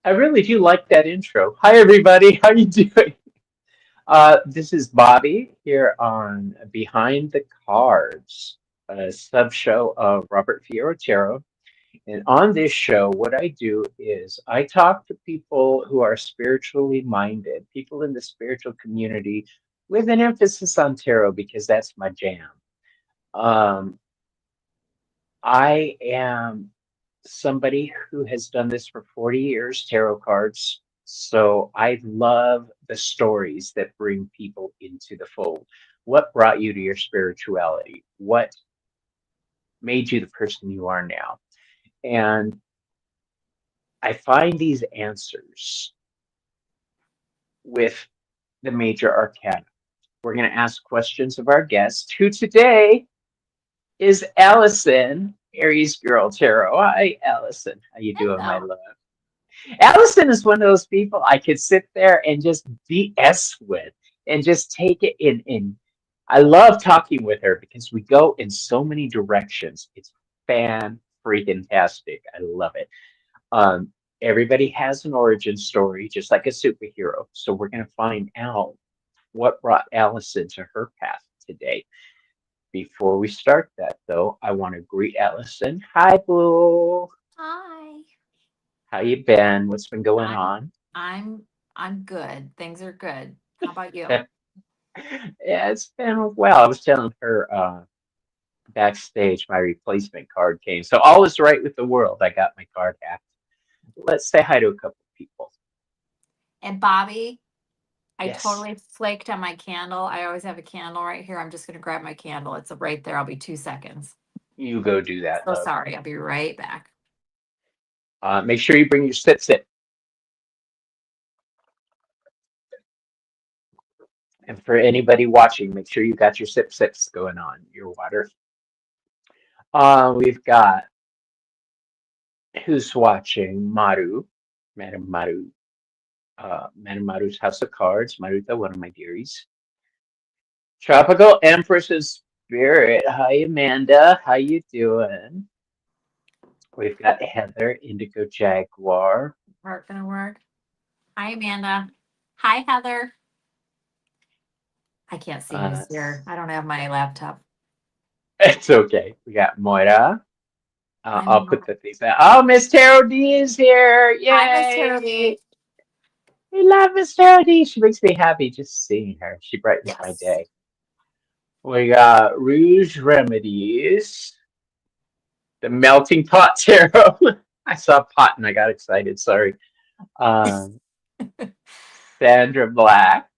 I really do like that intro. Hi, everybody. How you doing? This is Bobby here on Behind the Cards, a sub show of Robert Fiorotero. And on this show, what I do is I talk to people who are spiritually minded, people in the spiritual community, with an emphasis on tarot because that's my jam. Um, I am somebody who has done this for 40 years, tarot cards. So I love the stories that bring people into the fold. What brought you to your spirituality? What made you the person you are now? And I find these answers with the major arcana. We're going to ask questions of our guest, who today is Allyson, AriesGirl Tarot. Hi, Allyson. How you doing, my Hello. love? Allison is one of those people I could sit there and just BS with and just take it in. I love talking with her because we go in so many directions. It's fan freaking tastic. I love it. Um, Everybody has an origin story, just like a superhero. So we're going to find out what brought Allison to her path today. Before we start that, though, I want to greet Allison. Hi, Boo. Hi. How you been? What's been going I'm on? I'm good. Things are good. How about you? Yeah, it's been well. I was telling her backstage my replacement card came. So all is right with the world. I got my card hacked. Let's say hi to a couple of people. And Bobby, I Yes, totally flaked on my candle. I always have a candle right here. I'm just gonna grab my candle. It's right there. I'll be 2 seconds. you go do that, So love. sorry. I'll be right back. Make sure you bring your sit sit. And for anybody watching, make sure you got your sip sips going on, your water. We've got who's watching Maru, Madam Maru, Madam Maru's House of Cards, Maruta, one of my dearies. Tropical Empress of Spirit. Hi, Amanda. How you doing? We've got Heather, Indigo Jaguar. Work gonna work. Hi, Amanda. Hi, Heather. I can't see who's here. I don't have my laptop. It's okay. We got Moira. I'll I'm put the things out. Oh, Miss Tarot D is here. Hi, Miss Terry. Yay. We love Miss Tarot D. She makes me happy just seeing her. She brightens my Yes. day. We got Rouge Remedies. The Melting Pot Tarot. I saw pot and I got excited. Sorry. Um, Sandra Black.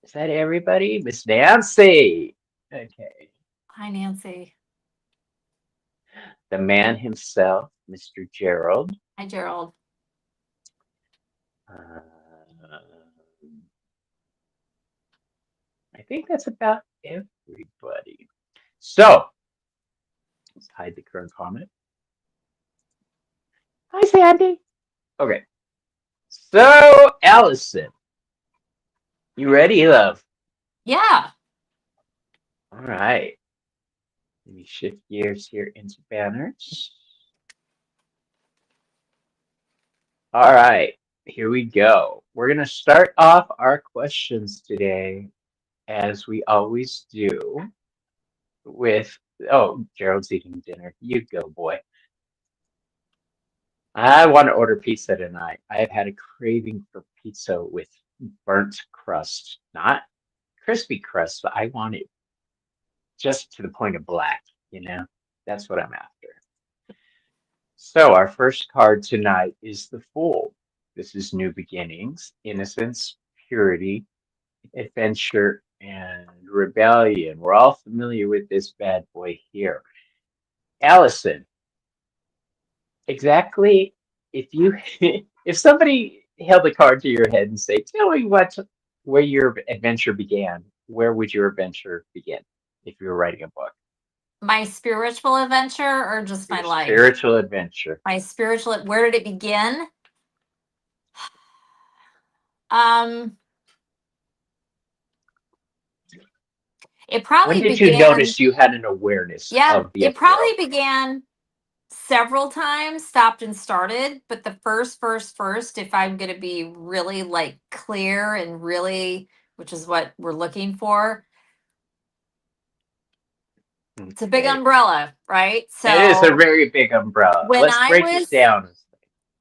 Is that everybody? Miss Nancy. Okay. Hi, Nancy. The man himself, Mr. Gerald. Hi, Gerald. Uh, I think that's about everybody. So, let's hide the current comment. Hi, Sandy. Okay. So, Allison, you ready, love? Yeah. All right. Let me shift gears here into banners. All right. Here we go. We're going to start off our questions today, as we always do, with, oh, Gerald's eating dinner. You go, boy. I want to order pizza tonight. I have had a craving for pizza with burnt crust, not crispy crust, but I want it just to the point of black, you know? That's what I'm after. So, our first card tonight is the Fool. This is new beginnings, innocence, purity, adventure, and rebellion. We're all familiar with this bad boy here. Allison, exactly if you if somebody held a card to your head and say, "Tell me where your adventure began," where would your adventure begin if you were writing a book? My spiritual adventure or just my Your life? spiritual adventure. My spiritual, where did it begin? Um, it When probably did you began, notice you had an awareness yeah, of the it other world? probably began several times, stopped and started, but the first, if I'm going to be really like clear and really, which is what we're looking for, it's a big Okay. umbrella, right? It is a So very big umbrella. when Let's I break it was down.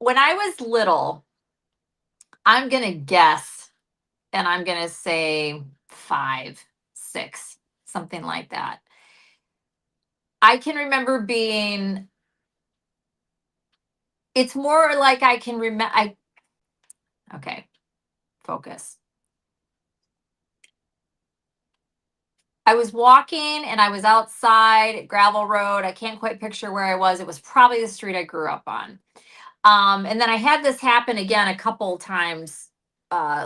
when I was little, I'm going to guess and I'm going to say 5, 6, something like that. I can remember being, it's more like I can remember, okay, focus. I was walking and I was outside, gravel road. I can't quite picture where I was. It was probably the street I grew up on. And then I had this happen again a couple times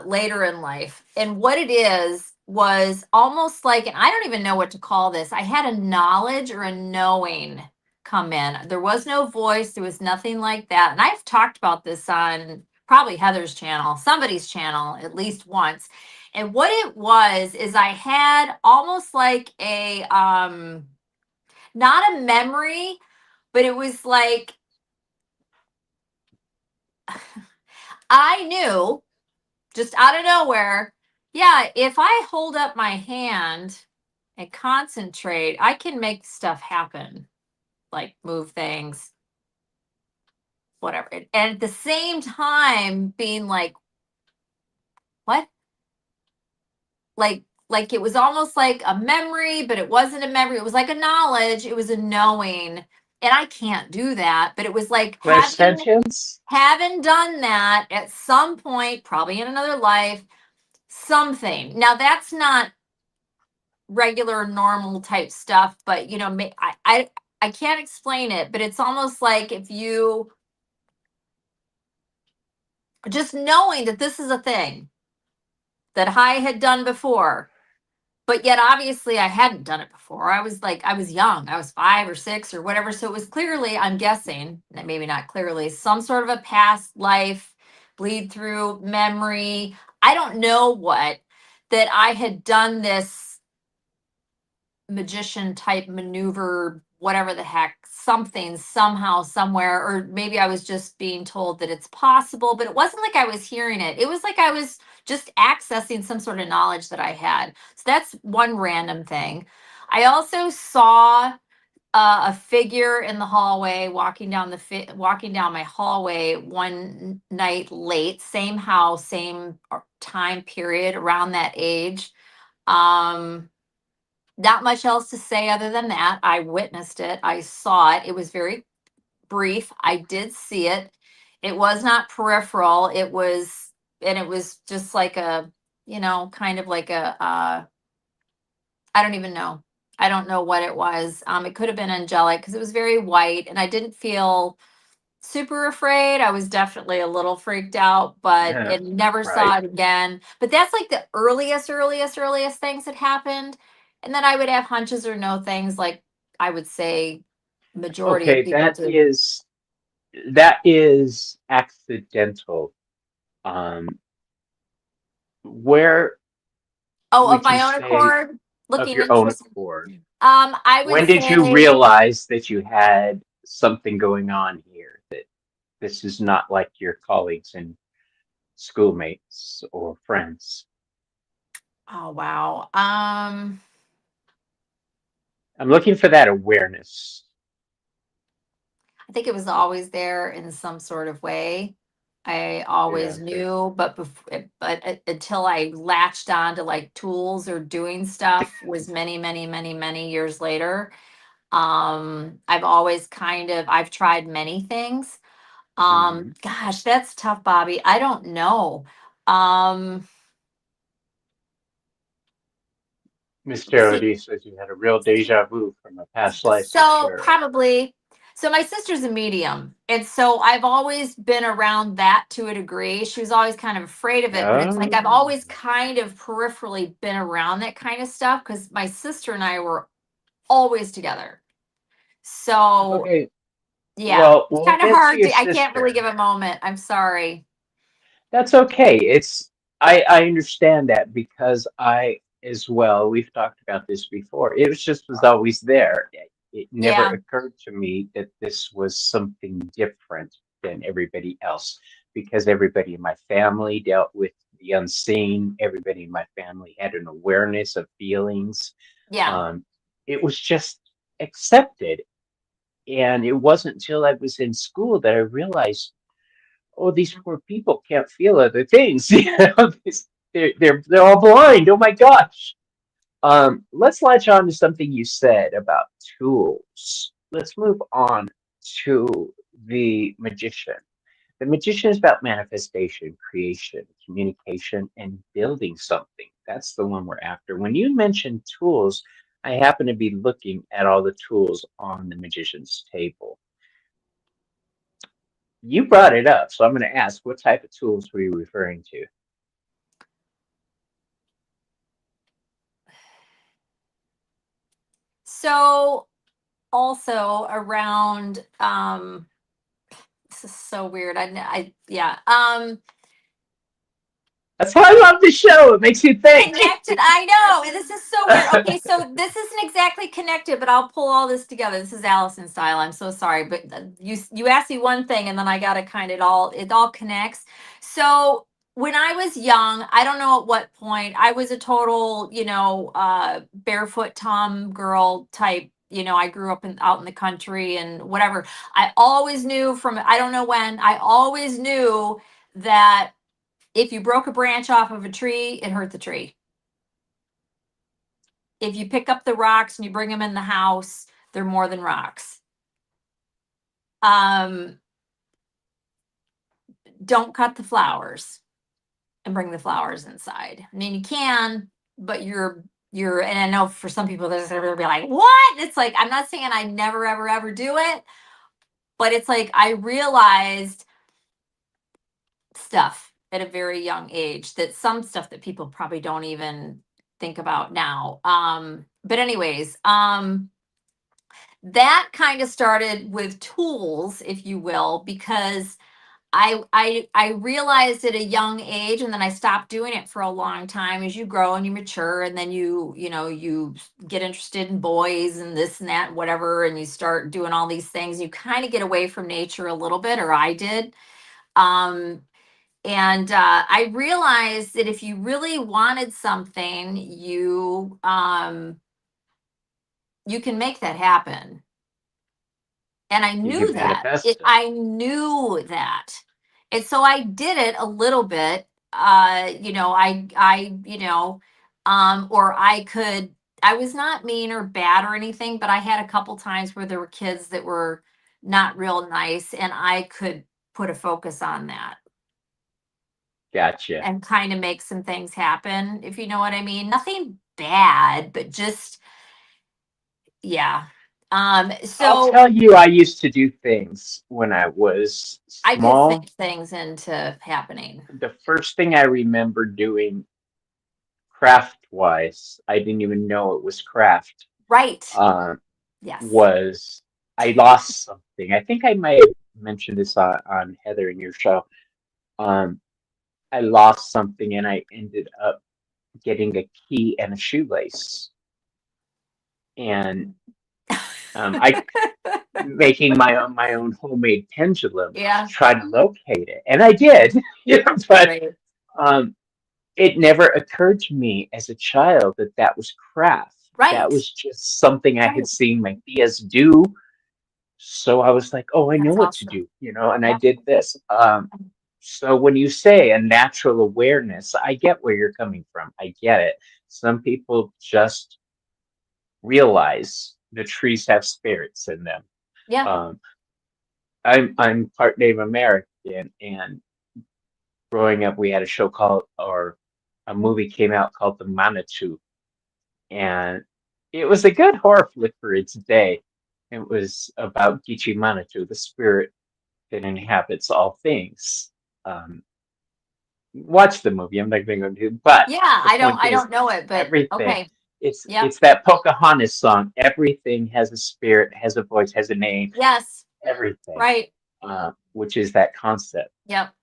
later in life. And what it is was almost like, and I don't even know what to call this. I had a knowledge or a knowing come in. There was no voice, there was nothing like that. And I've talked about this on probably Heather's channel, somebody's channel, at least once. And what it was is I had almost like a not a memory, but it was like I knew just out of nowhere, yeah, if I hold up my hand and concentrate, I can make stuff happen, like move things, whatever. And at the same time, being like, what? Like it was almost like a memory, but it wasn't a memory. It was like a knowledge. It was a knowing. And I can't do that, but it was like Clairsentience? having done that at some point, probably in another life, something. Now that's not regular normal type stuff, but you know, I can't explain it, but it's almost like if you just knowing that this is a thing that I had done before, but yet obviously I hadn't done it before. I was like, I was young, I was 5 or 6 or whatever. So it was clearly, I'm guessing, maybe not clearly, some sort of a past life bleed through memory. I don't know what, that I had done this magician type maneuver, whatever the heck, something, somehow, somewhere, or maybe I was just being told that it's possible, but it wasn't like I was hearing it. It was like I was just accessing some sort of knowledge that I had. So that's one random thing. I also saw a figure in the hallway walking down walking down my hallway one night late, same house, same time period, around that age. Um, Not much else to say other than that. I witnessed it. I saw it. It was very brief. I did see it. It was not peripheral. And it was just like a, kind of like a, I don't even know. I don't know what it was. It could have been angelic because it was very white and I didn't feel super afraid. I was definitely a little freaked out, but Yeah, it never saw right. it again. But that's like the earliest things that happened. And then I would have hunches or know things like I would say majority of Okay, people do. that is accidental. Um, where Oh, of would you my own say accord, of looking your own interested. accord? I would When did you say, realize that you had something going on here? That this is not like your colleagues and schoolmates or friends? oh wow. I'm looking for that awareness. I think it was always there in some sort of way. I Yeah, always okay. knew, but until I latched on to like tools or doing stuff was many years later. I've tried many things. Hmm. Gosh, that's tough, Bobby. I don't know. Um, Miss see, Charity says you had a real deja vu from a past life for So sure. probably. So my sister's a medium, and so I've always been around that to a degree. She was always kind of afraid of it, but it's like I've Oh, always kind of peripherally been around that kind of stuff because my sister and I were always together. So okay. yeah, Well, it's we'll kind of get to hard your to. I can't really give sister. a moment. I'm sorry. That's okay. I understand that because I as well, we've talked about this before. It was always there. It never Yeah. occurred to me that this was something different than everybody else because everybody in my family dealt with the unseen. Everybody in my family had an awareness of feelings. Yeah. Um, it was just accepted. And it wasn't until I was in school that I realized, oh, these poor people can't feel other things. They're all blind. Oh my gosh. Let's latch on to something you said about tools. Let's move on to the magician. The magician is about manifestation, creation, communication, and building something. That's the one we're after. When you mention tools, I happen to be looking at all the tools on the magician's table. You brought it up, so I'm going to ask, what type of tools were you referring to? So also around this is so weird. Yeah. That's why I love the show. It makes you think. Connected. I know. This is so weird. Okay, so this isn't exactly connected, but I'll pull all this together. This is Allison style. I'm so sorry, but you asked me one thing, and then I got to kind of it all connects. So when I was young, I don't know at what point I was a total, barefoot tom girl type. I grew up out in the country and whatever. I always knew from I don't know when. I always knew that if you broke a branch off of a tree, it hurt the tree. If you pick up the rocks and you bring them in the house, they're more than rocks. Um, don't cut the flowers and bring the flowers inside. I mean, you can, but and I know for some people they're gonna be like, what? It's like, I'm not saying I never, ever, ever do it, but it's like I realized stuff at a very young age that some stuff that people probably don't even think about now. But anyways, that kind of started with tools, if you will, because I realized at a young age, and then I stopped doing it for a long time. As you grow and you mature, and then you get interested in boys and this and that, whatever, and you start doing all these things. You kind of get away from nature a little bit, or I did. Um, and I realized that if you really wanted something, you can make that happen. And I You knew can that. manifest it. I knew that. And so I did it a little bit. Or I was not mean or bad or anything, but I had a couple times where there were kids that were not real nice, and I could put a focus on that Gotcha. and kind of make some things happen, if you know what I mean. Nothing bad, but just, yeah. I'll So tell you, I used to do things when I was I could small. think things into happening. The first thing I remember doing craft wise, I didn't even know it was craft, Right. uh, Yes. was I lost something. I think I might have mentioned this on Heather in your show. Um, I lost something and I ended up getting a key and a shoelace. And I making my own homemade pendulum to Yeah. try to locate it, and I did. But Right. um, it never occurred to me as a child that that was craft. That Right. was just something I had Right. seen my tias do. So I was like, oh, I know That's what to awesome. do, and I Yeah. did this. So when you say a natural awareness, I get where you're coming from. I get it. Some people just realize the trees have spirits in them. Yeah. Um, I'm part Native American, and growing up, we had a show called, or a movie came out called The Manitou, and it was a good horror flick for its day. It was about Gichi Manitou, the spirit that inhabits all things. Um, watch the movie. I'm not going to go into, but Yeah. the I don't point I is, don't know it, but everything. okay. It's Yep. it's that Pocahontas song. Everything has a spirit, has a voice, has a name. Yes. Everything, Right. which is that concept. Yep.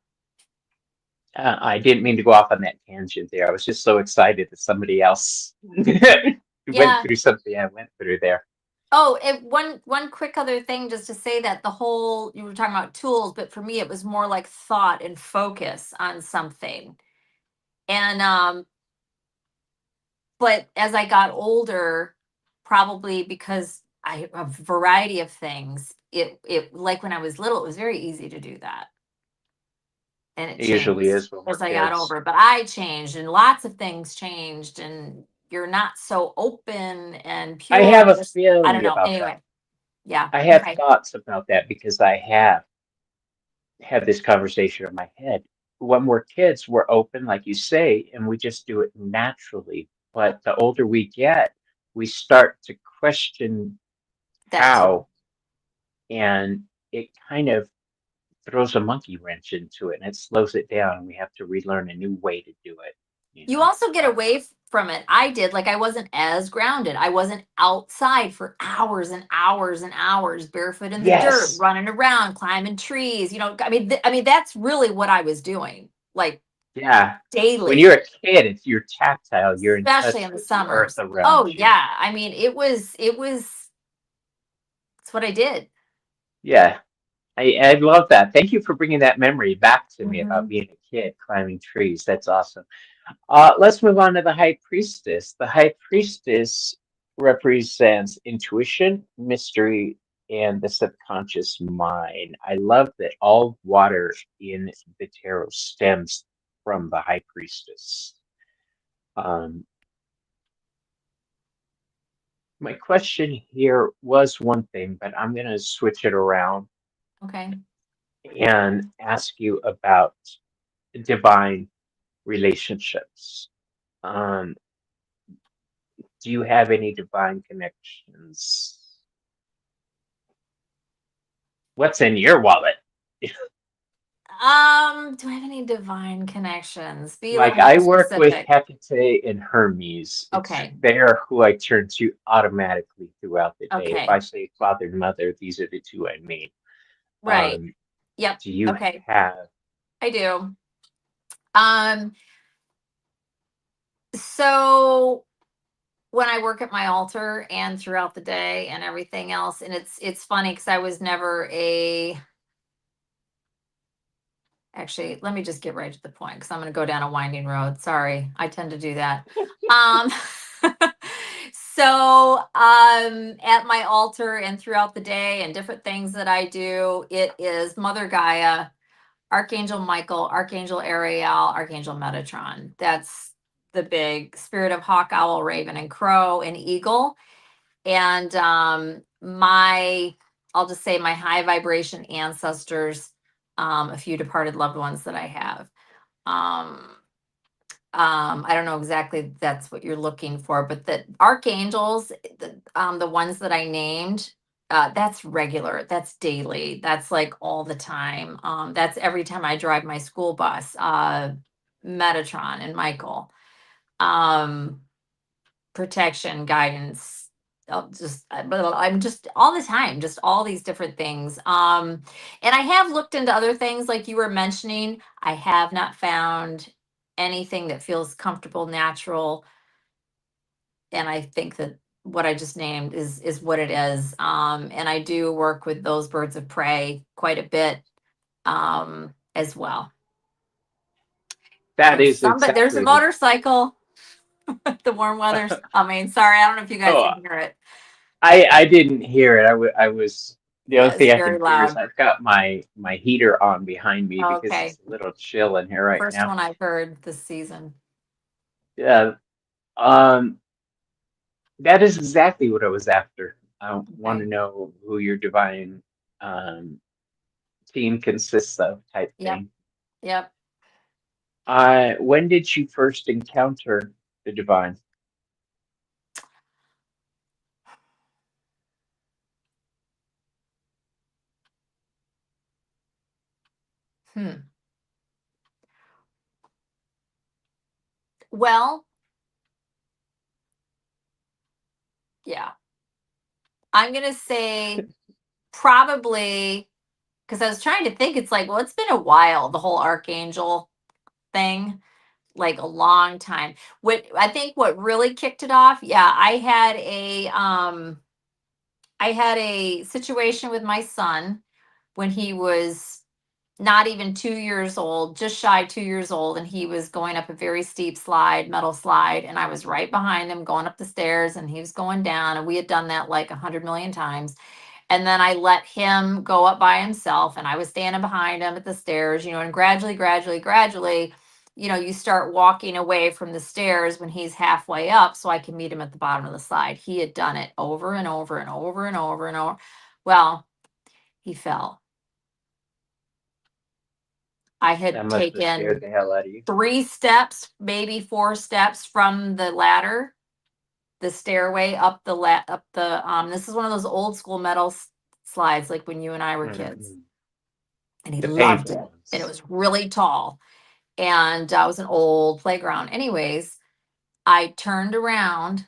I didn't mean to go off on that tangent there. I was just so excited that somebody else went Yeah. through something I went through there. Oh, one quick other thing, just to say that the whole, you were talking about tools, but for me it was more like thought and focus on something. And but as I got older, probably because I a variety of things, it like when I was little, it was very easy to do that. And it It usually changed is when we're as I got kids. older. But I changed and lots of things changed, and you're not so open and I pure. have a I don't feeling know. about that. Anyway, yeah. I have Okay. thoughts about that because I have had this conversation in my head. When we're kids, we're open, like you say, and we just do it naturally. But the older we get, we start to question That too. how, and it kind of throws a monkey wrench into it and it slows it down, and we have to relearn a new way to do it, you You know? also get away from it. I did. Like, I wasn't as grounded. I wasn't outside for hours and hours and hours, barefoot in the dirt, Yes. running around, climbing trees. I mean, that's really what I was doing, like Yeah. When daily, you're a kid, it's you're tactile, you're in especially touch in the with the earth summers. around Oh you. yeah. I mean, it's what I did. Yeah. I love that. Thank you for bringing that memory back to me about Hmm. being a kid climbing trees. That's awesome. Let's move on to the high priestess. The high priestess represents intuition, mystery, and the subconscious mind. I love that all water in the tarot stems from the high priestess. Um, my question here was one thing, but I'm going to switch it around Okay. and ask you about divine relationships. Um, do you have any divine connections? What's in your wallet? Do I have any divine connections? Be a little Like more I work with specific. Hecate and Hermes. It's Okay. they're who I turn to automatically throughout the day. If Okay. I say father and mother, these are the two I mean. Right. Um, Yep. do you Okay. have I do. Um, so when I work at my altar and throughout the day and everything else, and it's funny because I was never a actually, let me just get right to the point because I'm going to go down a winding road. Sorry, I tend to do that. Um, so at my altar and throughout the day and different things that I do, it is Mother Gaia, Archangel Michael, Archangel Ariel, Archangel Metatron. That's the big spirit of hawk, owl, raven, and crow and eagle. And my, I'll just say my high vibration ancestors, a few departed loved ones that I have. Um, I don't know exactly that's what you're looking for, but the archangels, the ones that I named, that's regular, that's daily, that's like all the time. That's every time I drive my school bus. Metatron and Michael. Um, protection, guidance. I'm just all the time, just all these different things. And I have looked into other things like you were mentioning. I have not found anything that feels comfortable, natural, and I think that what I just named is what it is. And I do work with those birds of prey quite a bit as well. that And is some, but there's a exactly the motorcycle. The warm weather's coming. Sorry, I don't know if you guys oh can hear it. I didn't hear it. I was the only Yeah, it's thing I very can hear is loud. I've got my heater on behind me because Okay. it's a little chill in here right First now. one I've heard this season. Yeah. Um, that is exactly what I was after. I want to Okay. know who your divine um, team consists of, type Yep. thing. Yep. When did you first encounter the divine? Hmm. Well, yeah. I'm gonna say probably because I was trying to think. It's like, well, it's been a while. The whole archangel thing, like a long time. What I think what really kicked it off. Yeah, I had a I had a situation with my son when he was not even 2 years old, just shy 2 years old, and he was going up a very steep slide, metal slide, and I was right behind him going up the stairs, and he was going down, and we had done that like 100 million times. And then I let him go up by himself, and I was standing behind him at the stairs, and gradually, gradually, gradually, you start walking away from the stairs when he's halfway up so I can meet him at the bottom of the slide. He had done it over and over and over and over and over. Well, he fell. I That had must have scared taken the hell out of you. 3 steps, maybe 4 steps from the ladder, the stairway up this is one of those old school metal slides like when you and I were kids. Mhm. And he The loved painful it. And it ones. was really tall. And it was an old playground. Anyways, I turned around,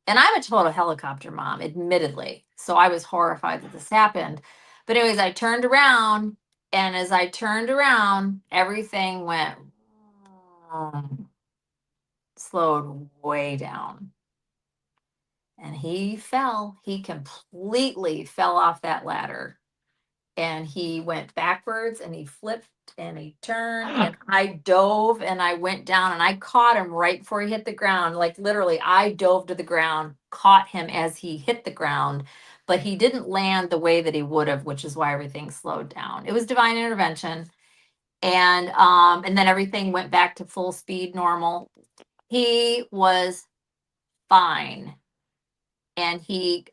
and I'm a total helicopter mom, admittedly. So I was horrified that this happened. But anyways, I turned around, and as I turned around, everything went slowed way down. And he fell. He completely fell off that ladder. And he went backwards, and he flipped, and he turned, and I dove, and I went down, and I caught him right before he hit the ground. Like literally, I dove to the ground, caught him as he hit the ground, but he didn't land the way that he would have, which is why everything slowed down. It was divine intervention. And then everything went back to full speed normal. He was fine. And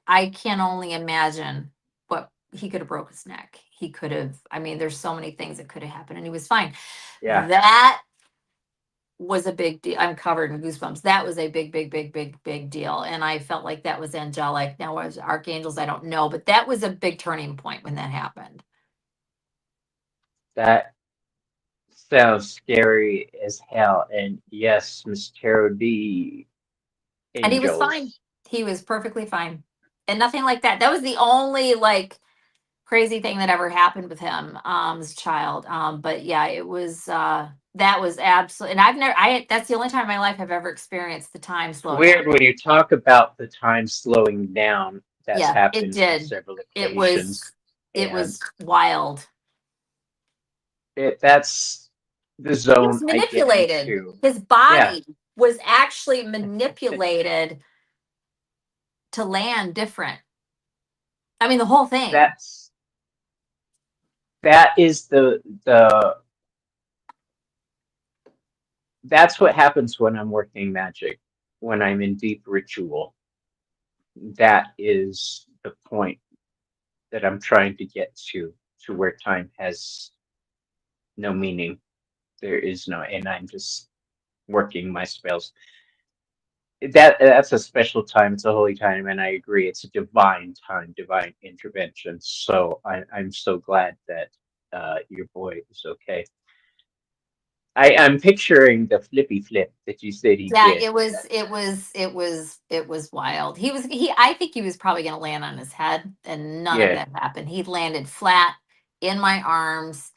I can only imagine what he could have broke his neck. He could have, I mean, there's so many things that could have happened, and he was fine. Yeah, That was a big deal. I'm covered in goosebumps. That was a big, big, big, big, big deal. And I felt like that was angelic. Now, was archangels, I don't know, but that was a big turning point when that happened. that sounds scary as hell. And yes, Miss Tarot D, And he was fine. angels. He was perfectly fine. And nothing like that. That was the only like crazy thing that ever happened with him as a child. But yeah, it was that was absolutely, and I've never I that's the only time in my life I've ever experienced the time It's slow down. weird when you talk about the time slowing down. That's Yeah, it happened on did. several It occasions, was it and was wild. that's the He was zone I get manipulated. into. His Yeah, body was actually manipulated to land different. I mean, the whole thing. that's that is the that's what happens when I'm working magic, when I'm in deep ritual. That is the point that I'm trying to get to where time has no meaning. There is no, and I'm just working my spells. That's a special time. It's a holy time, and I agree. It's a divine time, divine intervention. So I'm so glad that your boy is okay. I'm picturing the flippy flip that you said he Yeah, did. it was wild. I think he was probably gonna land on his head, and none of Yeah, that happened. He landed flat in my arms.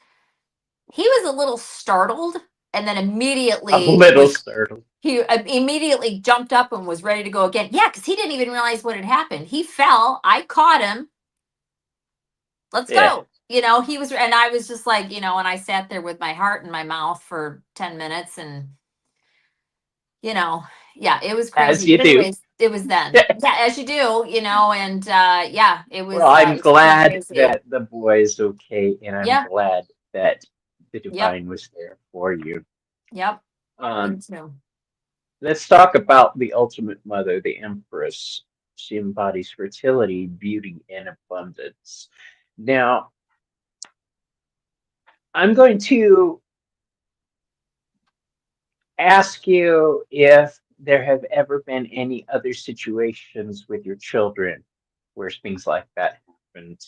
He was a little startled, and then a immediately little was startled. he immediately jumped up and was ready to go again. Yeah, because he didn't even realize what had happened. He fell. I caught him. Let's Yeah, go. He was, and I was just like, and I sat there with my heart in my mouth for 10 minutes, and you know, yeah, it was as crazy. you But do. anyways, it was then. Yeah, as you do, and yeah, Well, I'm it was pretty glad crazy. that the boy is okay, and I'm Yeah. glad that the Yep. divine was there for you. Yep. Me Um, too. let's talk about the ultimate mother, the Empress. She embodies fertility, beauty, and abundance. Now, I'm going to ask you if there have ever been any other situations with your children where things like that happened.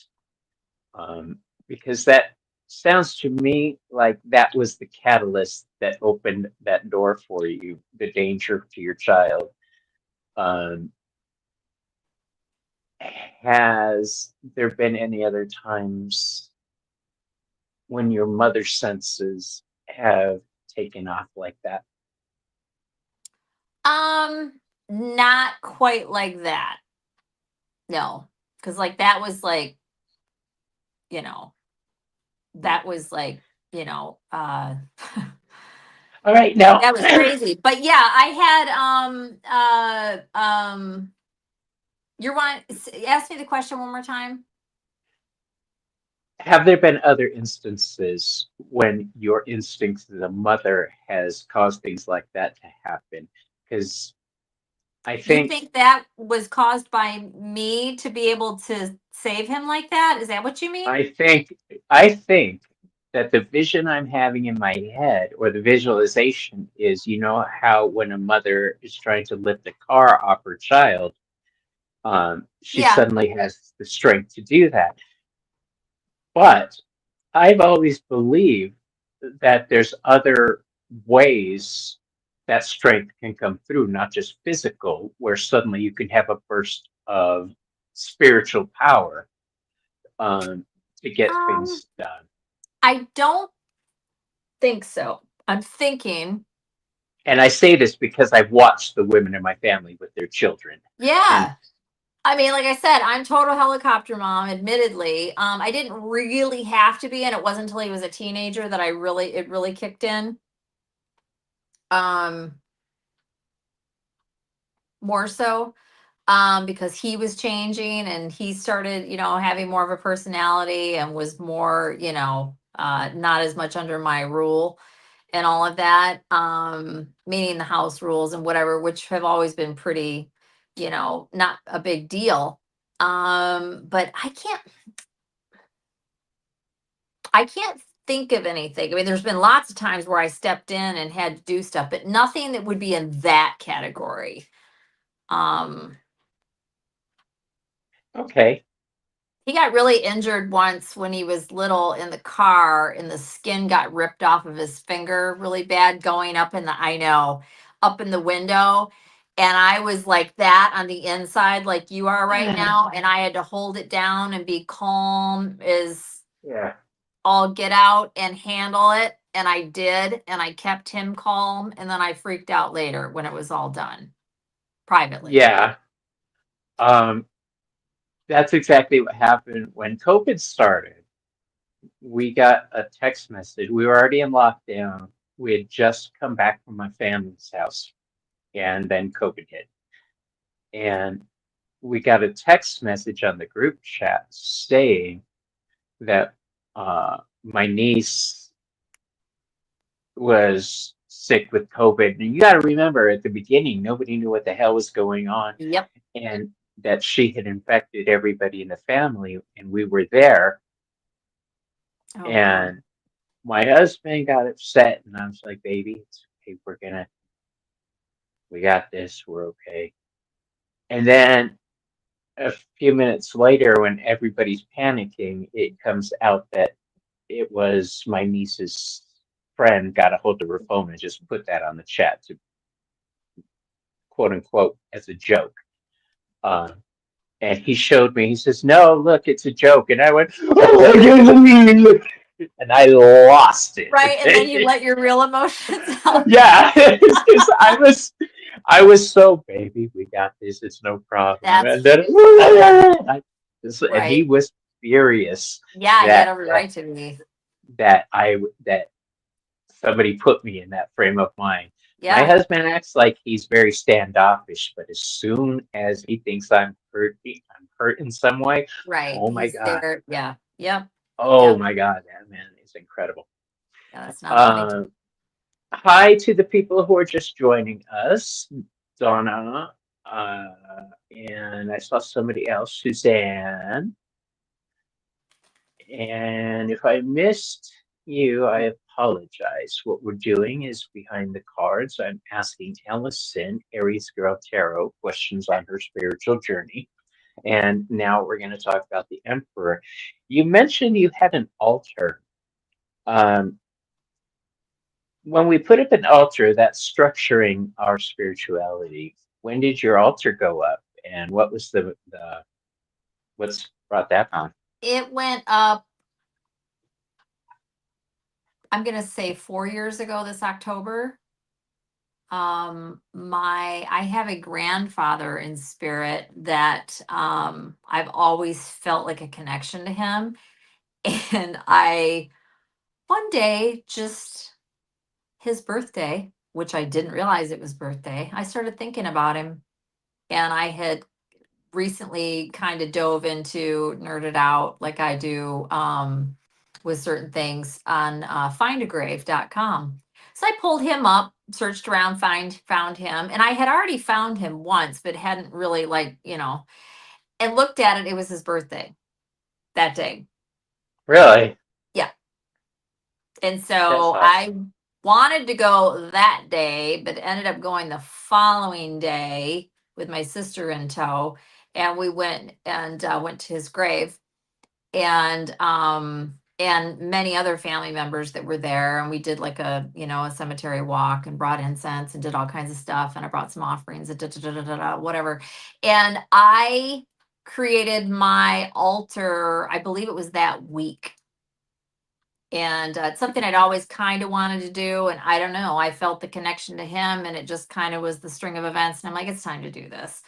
Um, because that sounds to me like that was the catalyst that opened that door for you, the danger to your child. Um, has there been any other times when your mother senses have taken off like that? Um, Not quite like that. No. Because like that was like, you know, that was like, you know, All right, now, that was crazy. But yeah, I had you want ask me the question one more time? have there been other instances when your instincts as a mother has caused things like that to happen? Because I You think think that was caused by me to be able to save him like that? Is that what you mean? I think I think that the vision I'm having in my head or the visualization is, you know how when a mother is trying to lift a car off her child, she Yeah. suddenly has the strength to do that. But I've always believed that there's other ways that strength can come through, not just physical, where suddenly you can have a burst of spiritual power to get Um, things done. I don't think so. I'm thinking, And I say this because I've watched the women in my family with their children. And yeah. I mean, like I said, I'm total helicopter mom, admittedly. I didn't really have to be, and it wasn't until he was a teenager that it really kicked in. Um, More so. Because he was changing and he started, having more of a personality and was more, not as much under my rule and all of that. Meaning the house rules and whatever, which have always been pretty, not a big deal. But I can't think of anything. I mean, there's been lots of times where I stepped in and had to do stuff, but nothing that would be in that category. Um, okay, He got really injured once when he was little in the car, and the skin got ripped off of his finger really bad going up in the, I know, up in the window. And I was like that on the inside, like you are right now. And I had to hold it down and be calm as yeah, all get out and handle it. And I did. And I kept him calm. And then I freaked out later when it was all done privately. yeah. Um, that's exactly what happened when COVID started. We got a text message. We were already in lockdown. We had just come back from my family's house, and then COVID hit. And we got a text message on the group chat saying that my niece was sick with COVID. And you got to remember, at the beginning, nobody knew what the hell was going on, Yep. and that she had infected everybody in the family, and we were there. Oh, boy. And my husband got upset, and I was like, "Baby, it's okay. We got this. We're okay." And then a few minutes later, when everybody's panicking, it comes out that it was my niece's friend got a hold of her phone and just put that on the chat to quote unquote as a joke. Uh, and he showed me. He says, "No, look, it's a joke." And I went, "Oh, and I lost Right. And then you it. let your real emotions out. Yeah, because I was so baby. We got this. It's no problem. And That's then and he right. was furious Yeah, he had that every right to be. that somebody put me in that frame of mind. My Yeah, husband acts like he's very standoffish, but as soon as he thinks I'm hurt in some way, right. oh my He's God. there. Yeah. Yep. Oh Yep. my God, that man is incredible. Yeah, that's not funny. Um, Hi to the people who are just joining us, Donna, uh, and I saw somebody else, Suzanne. And if I missed you, I apologize. What we're doing is behind the cards. I'm asking Allyson, AriesGirl Tarot, questions on her spiritual journey. And now we're going to talk about the Emperor. You mentioned you had an altar. Um, when we put up an altar, that's structuring our spirituality. When did your altar go up, and what was the what's brought that on? It went up, I'm going to say 4 years ago this October. I have a grandfather in spirit that I've always felt like a connection to him. And I one day, just his birthday, which I didn't realize it was birthday, I started thinking about him. And I had recently kind of dove into, nerded out like I do, with certain things on findagrave.com. So I pulled him up, searched around, found him, and I had already found him once, but hadn't really, like, and looked at it. It was his birthday that day. Really? Yeah. And That's so I awesome. wanted to go that day, but ended up going the following day with my sister in tow. And we went to his grave, and many other family members that were there. And we did like a cemetery walk and brought incense and did all kinds of stuff. And I brought some offerings and whatever. And I created my altar, I believe it was that week. And it's something I'd always kind of wanted to do. And I don't know, I felt the connection to him, and it just kind of was the string of events. And I'm like, it's time to do this.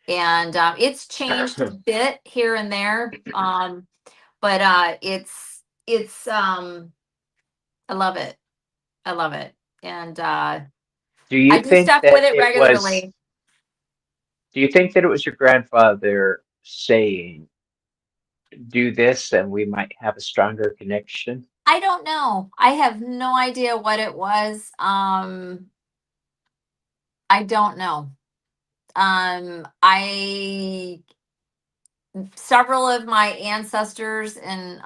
And it's changed a bit here and there. But it's I love it. I love it. And Do you I do think stuff with that it it was, regularly. do you think that it was your grandfather saying, do this and we might have a stronger connection? I don't know. I have no idea what it was. I don't know. I Several of my ancestors and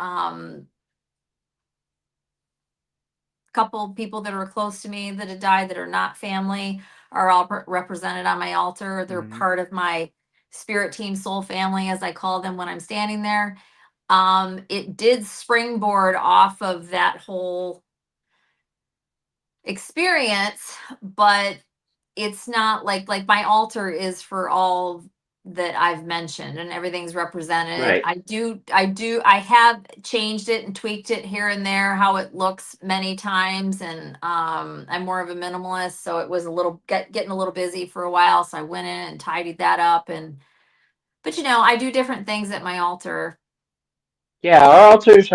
couple people that are close to me that had died that are not family are all represented on my altar. They're Mhm. part of my spirit team soul family, as I call them when I'm standing there. It did springboard off of that whole experience, but it's not like my altar is for all that I've mentioned, and everything's represented. Right. I have changed it and tweaked it here and there how it looks many times. And I'm more of a minimalist, so it was getting a little busy for a while, so I went in and tidied that up. And but I do different things at my altar Yeah, our altars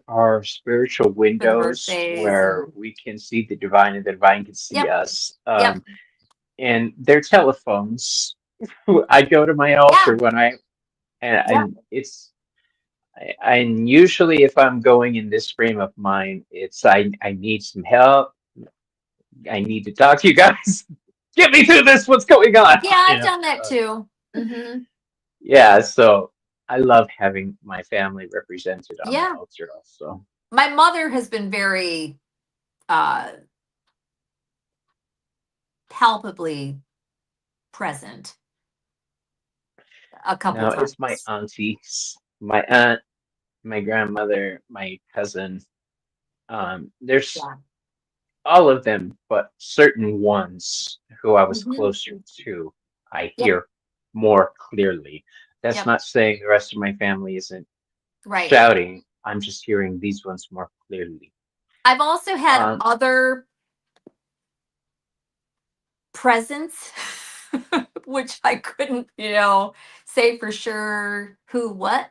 are spiritual for the windows birthdays. where And we can see the divine and the divine can see yep, us. yep, And they're telephones. I go to my yeah, altar when yep. and and usually if I'm going in this frame of mind, it's I need some help. I need to talk to you guys. Get me through this. What's going on? Yeah, You I've know. done that Uh, too. Hmm. yeah. So I love having my family represented on my Yeah. altar. Also. My mother has been very uh palpably present a couple No, it's my times. aunties, my aunt, my grandmother, my cousin. There's Yeah. all of them, but certain ones who I was Hmm. closer to, I Yep. hear more clearly. That's Yep. not saying the rest of my family isn't Right. shouting. I'm just hearing these ones more clearly. I've also had Um, other presents, which I couldn't, say for sure who what.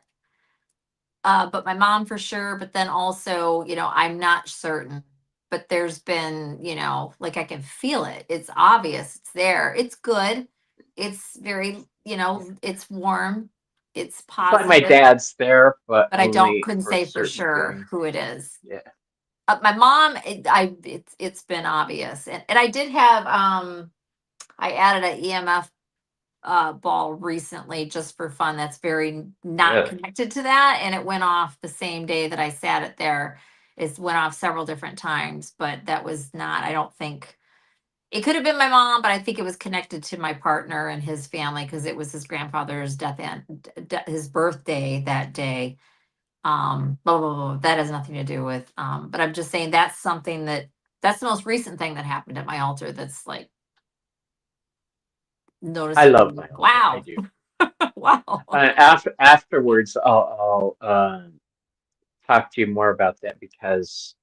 But my mom for sure. But then also, I'm not certain. But there's been, like I can feel it. It's obvious. It's there. It's good. It's very, it's warm. It's I find my positive. dad's there, but But I don't only couldn't for say for certain sure things. who it is. Yeah. My mom, it's been obvious. And I did have I added an EMF ball recently just for fun. That's very not Really? connected to that, and it went off the same day that I sat it there. It went off several different times, but that was not. I don't think it could have been my mom, but I think it was connected to my partner and his family because it was his grandfather's death and his birthday that day. Blah, blah, blah, blah. That has nothing to do with. But I'm just saying that's the most recent thing that happened at my altar. That's like I love noticeably. my altar. I Wow, do. wow. Afterwards, I'll talk to you more about that because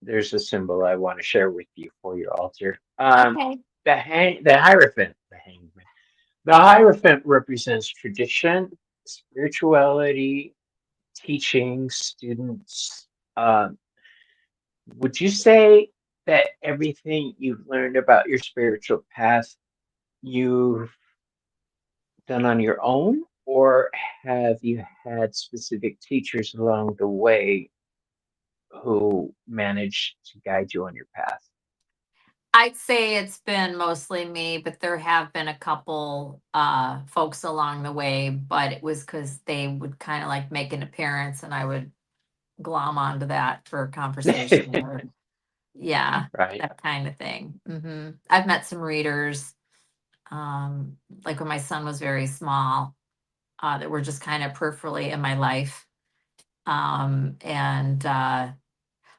there's a symbol I want to share with you for your altar. Okay. the Hierophant, the hangman. The Hierophant represents tradition, spirituality, teaching students. Would you say that everything you've learned about your spiritual path you've done on your own, or have you had specific teachers along the way who managed to guide you on your path? I'd say it's been mostly me, but there have been a couple folks along the way, but it was because they would kind of like make an appearance and I would glom onto that for a conversation or yeah, Right. that kind of thing. I've met some readers, like when my son was very small, that were just kind of peripherally in my life. And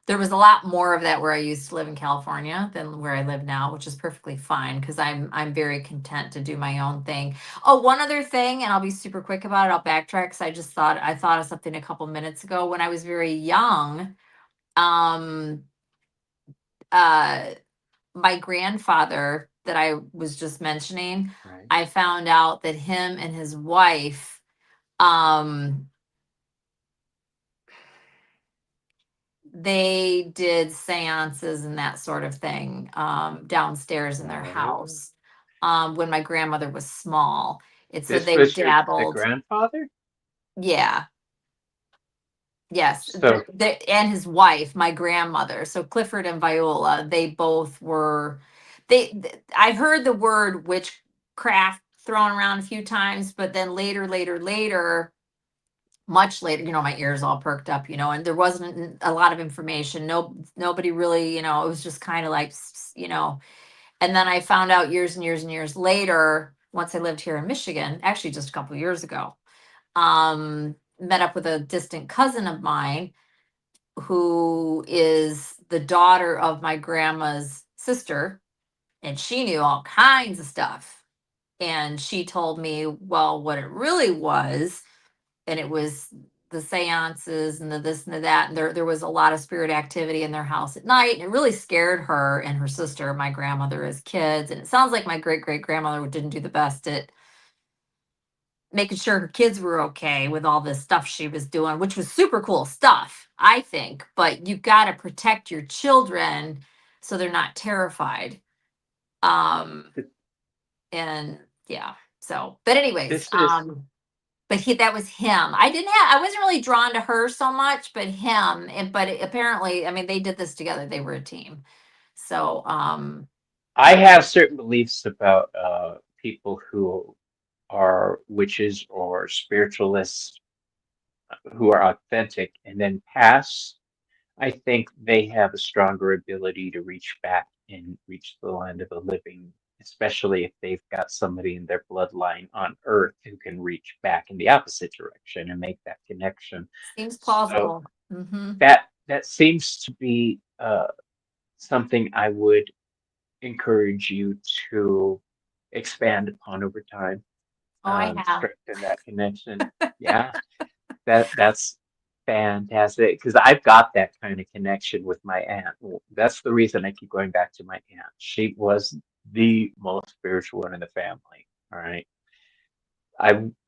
there was a lot more of that where I used to live in California than where I live now, which is perfectly fine because I'm very content to do my own thing. Oh, one other thing, and I'll be super quick about it. I'll backtrack because I thought of something a couple minutes ago. When I was very young, um, uh, my grandfather that I was just mentioning, Right. I found out that him and his wife, um, they did seances and that sort of thing downstairs in their Oh. house when my grandmother was small. It said This they was the dabbled. grandfather? Yeah, yes. So, And his wife, my grandmother. So Clifford and Viola, they both were. I heard the word witchcraft thrown around a few times, but then later, much later, my ears all perked up, and there wasn't a lot of information. Nobody really, it was just kind of like, and then I found out years and years and years later, once I lived here in Michigan, actually just a couple of years ago, met up with a distant cousin of mine who is the daughter of my grandma's sister, and she knew all kinds of stuff. And she told me, well, what it really was, and it was the seances and the this and the that. And there was a lot of spirit activity in their house at night. And it really scared her and her sister, my grandmother, as kids. And it sounds like my great great grandmother didn't do the best at making sure her kids were okay with all this stuff she was doing, which was super cool stuff, I think. But you got to protect your children so they're not terrified. Um, th- and yeah, so, but anyways, this is, but that was him. I wasn't really drawn to her so much, but him. And but apparently, I mean, they did this together. They were a team. So, I have certain beliefs about people who are witches or spiritualists who are authentic and then pass. I think they have a stronger ability to reach back and reach the land of the living, especially if they've got somebody in their bloodline on Earth who can reach back in the opposite direction and make that connection. seems So plausible. Hmm. that seems to be something I would encourage you to expand upon over time, Oh, I have. strengthen that connection. Yeah, that's fantastic because I've got that kind of connection with my aunt. Well, that's the reason I keep going back to my aunt. She was the most spiritual one in the family. All right.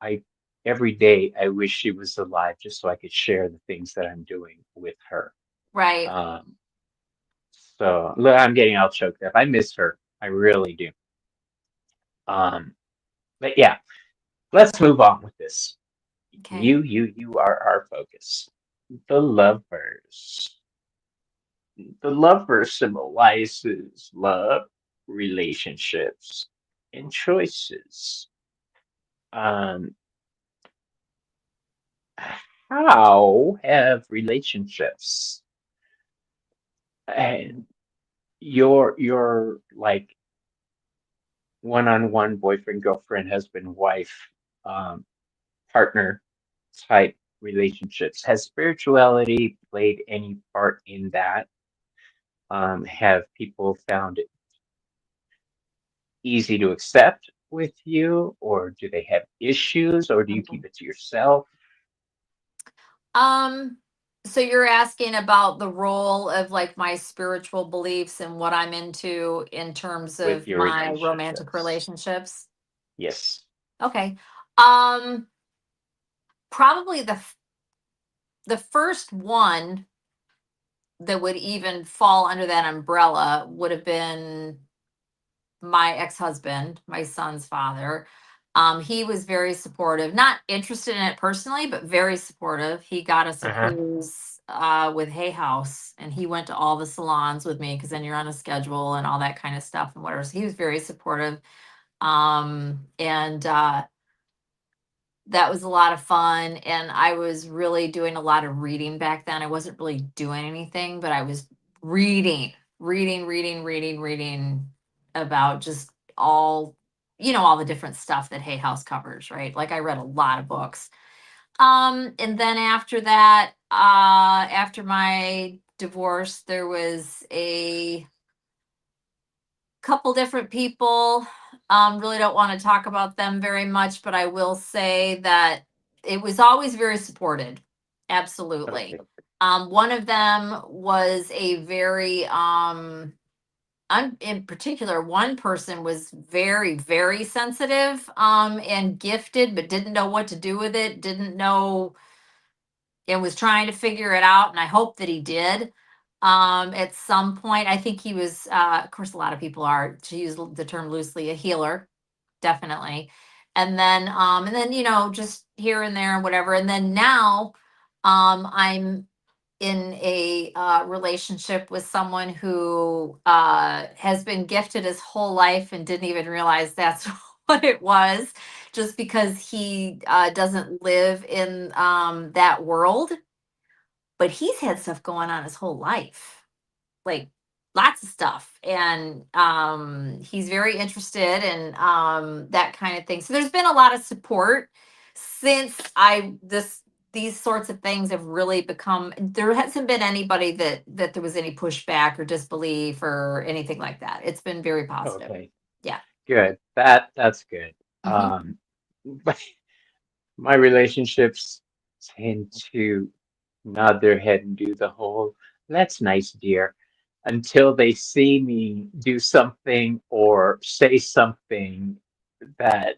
I every day I wish she was alive just so I could share the things that I'm doing with her. Right. Um, so look, I'm getting all choked up. I miss her. I really do. Um, but yeah, let's move on with this. Okay. You are our focus. The lovers. The lover symbolizes love, relationships, and choices. Um, how have relationships and your like one-on-one boyfriend, girlfriend, husband, wife, um, partner type relationships, has spirituality played any part in that? Have people found it easy to accept with you, or do they have issues, or do you Mhm. keep it to yourself? Um, So you're asking about the role of like my spiritual beliefs and what I'm into in terms with of your my romantic relationships. relationships. Yes. Okay. Um Probably the first one that would even fall under that umbrella would have been my ex-husband, my son's father. He was very supportive, not interested in it personally, but very supportive. He got us a Uh-huh. cruise with Hay House, and he went to all the salons with me because then you're on a schedule and all that kind of stuff and whatever. So he was very supportive. And that was a lot of fun. And I was really doing a lot of reading back then. I wasn't really doing anything, but I was reading about just all, all the different stuff that Hay House covers, right? Like I read a lot of books. And then after that, after my divorce, there was a couple different people. Really don't want to talk about them very much, but I will say that it was always very supported. Absolutely. Okay. One of them was a very, in particular, one person was very, very sensitive and gifted, but didn't know what to do with it, didn't know and was trying to figure it out. And I hope that he did. At some point, I think he was, of course, a lot of people are, to use the term loosely, a healer, definitely. And then, just here and there and whatever. And then now, I'm in a relationship with someone who has been gifted his whole life and didn't even realize that's what it was, just because he doesn't live in that world. But he's had stuff going on his whole life, like lots of stuff. And he's very interested in that kind of thing. So there's been a lot of support since I this these sorts of things have really become, there hasn't been anybody that there was any pushback or disbelief or anything like that. It's been very positive. Okay. Yeah. Good. That's good. Hmm. But my relationships tend to nod their head and do the whole, that's nice, dear, until they see me do something or say something that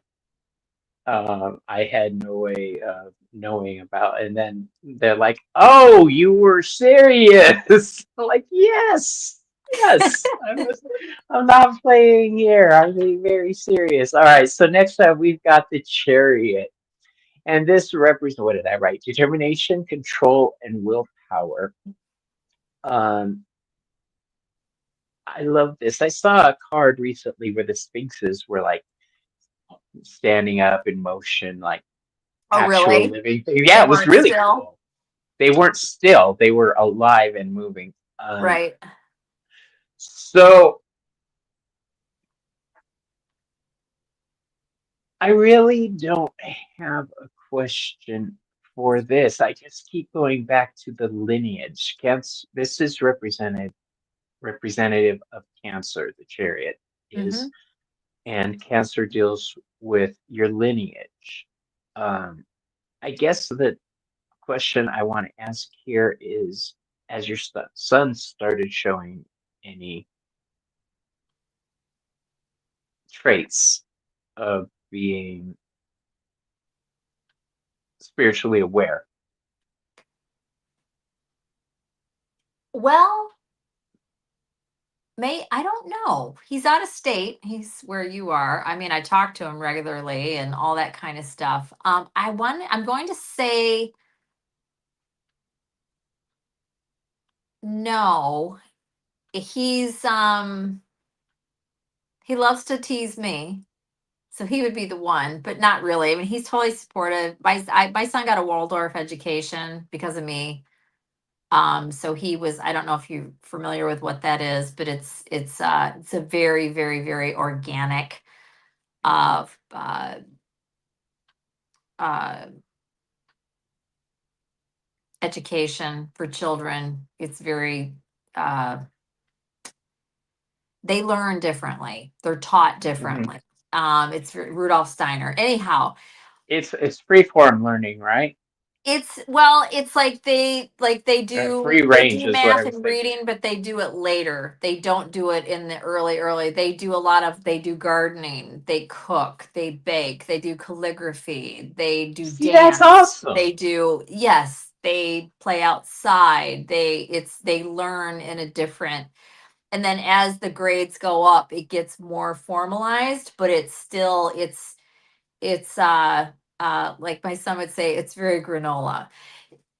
I had no way of knowing about. And then they're like, oh, you were serious. I'm like, yes, yes, I'm not playing here. I'm being very serious. All right, so next up we've got the chariot. And this represents, what did I write? Determination, control, and willpower. Um, I love this. I saw a card recently where the sphinxes were like standing up in motion, like Oh, actual really? living thing. Yeah, They it was weren't really still? cool. They weren't still, they were alive and moving. Right. So I really don't have a question for this. I just keep going back to the lineage. This is representative of Cancer, the chariot is, Hmm. and Cancer deals with your lineage. Um, I guess the question I want to ask here is, as your son started showing any traits of being spiritually aware? Well, I don't know. He's out of state. He's where you are. I mean, I talk to him regularly and all that kind of stuff. I'm going to say no. He loves to tease me. So he would be the one, but not really. I mean, he's totally supportive. My son got a Waldorf education because of me. So he was, I don't know if you're familiar with what that is, but it's a very, very, very organic of uh, education for children. It's very, uh, they learn differently. They're taught Hmm. differently. It's Rudolf Steiner. Anyhow, It's free form learning, right? it's like Free they range do is what I math was and thinking. reading, but they do it later. They don't do it in the early. They do a lot of they do gardening, they cook, they bake, they do calligraphy, they do See, that's dance, awesome. they do yes, they play outside. They learn in a different, and then as the grades go up, it gets more formalized, but it's like my son would say, it's very granola.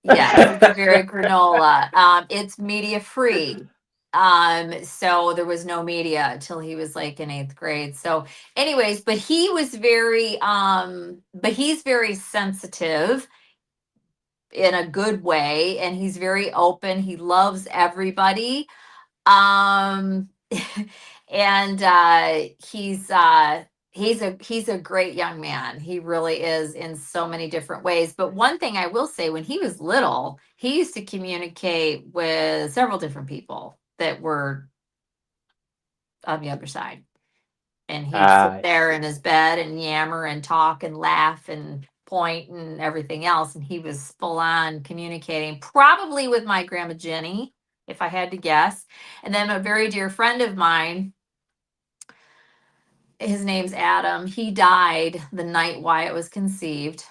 Yes, it's very granola. It's media free. So there was no media until he was like in eighth grade. So, anyways, but he's very sensitive in a good way, and he's very open. He loves everybody. Um, and he's a great young man. He really is in so many different ways. But one thing I will say, when he was little, he used to communicate with several different people that were on the other side. And he'd sit I there in see. his bed and yammer and talk and laugh and point and everything else. And he was full on communicating, probably with my grandma Jenny, if I had to guess. And then a very dear friend of mine, his name's Adam. He died the night Wyatt was conceived.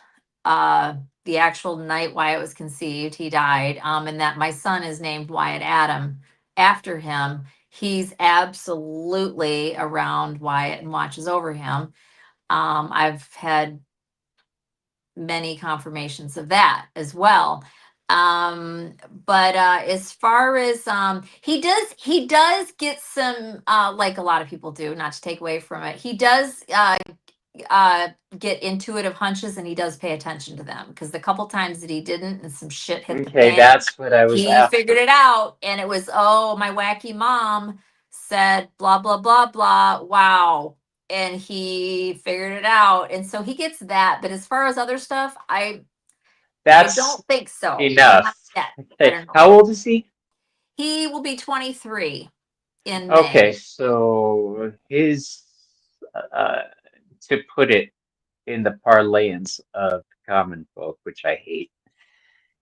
Uh, the actual night Wyatt was conceived, he died. And that my son is named Wyatt Adam after him. He's absolutely around Wyatt and watches over him. I've had many confirmations of that as well. But as far as he does get some like a lot of people do, not to take away from it. He does get intuitive hunches, and he does pay attention to them, because the couple times that he didn't and some shit hit the Okay, fan, that's what I was he figured after. it out, and it was, oh, my wacky mom said blah blah blah blah, wow, and he figured it out, and so he gets that. But as far as other stuff, I That's don't think so, not enough. yet. I Okay, don't know. how old is he? He will be 23 in Okay, May. so his, uh, to put it in the parlance of common folk, which I hate,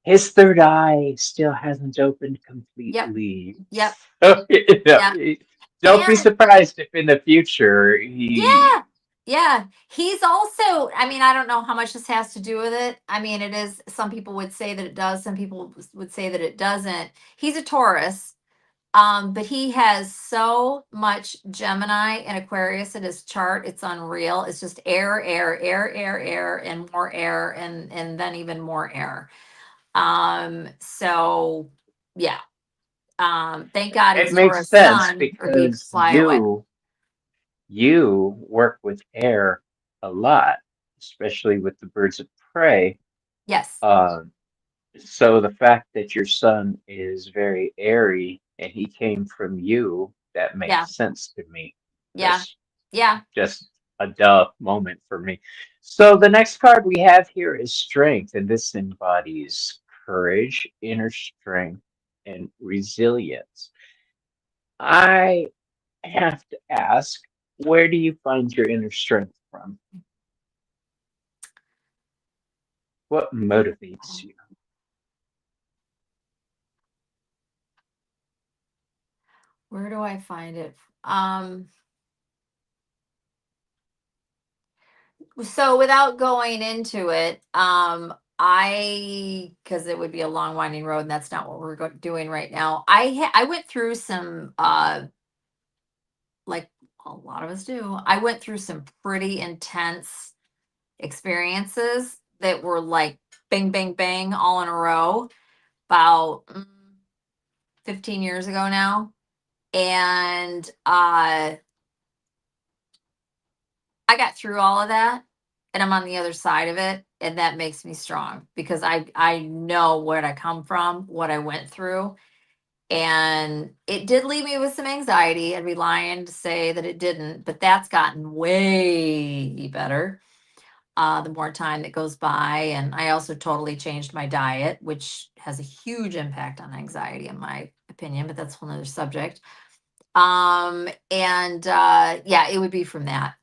his third eye still hasn't opened Yep, completely. yep, So, yep. don't be And surprised if in the future he. yeah, yeah. He's also, I mean, I don't know how much this has to do with it. I mean, it is, some people would say that it does, some people would say that it doesn't. He's a Taurus, but he has so much Gemini and Aquarius in his chart. It's unreal. It's just air, air, air, air, air, and more air, and then even more air. So yeah. Thank God It he's makes Taurus sense sun, or he'd because fly away. you work with air a lot, especially with the birds of prey. Yes. Um, so the fact that your son is very airy and he came from you, that Yeah. makes sense to me. Yeah. Just Yeah. just a duh moment for me. So the next card we have here is strength, and this embodies courage, inner strength, and resilience. I have to ask, where do you find your inner strength from? What motivates you? Where do I find it? Um, so without going into it, because it would be a long winding road, and that's not what we're doing right now. I went through some like a lot of us do. I went through some pretty intense experiences that were like bang bang bang all in a row about 15 years ago now. And I got through all of that, and I'm on the other side of it, and that makes me strong, because I know where I come from, what I went through, and it did leave me with some anxiety. I'd be lying to say that it didn't, but that's gotten way better the more time that goes by. And I also totally changed my diet, which has a huge impact on anxiety, in my opinion, but that's a whole other subject. And yeah, it would be from that.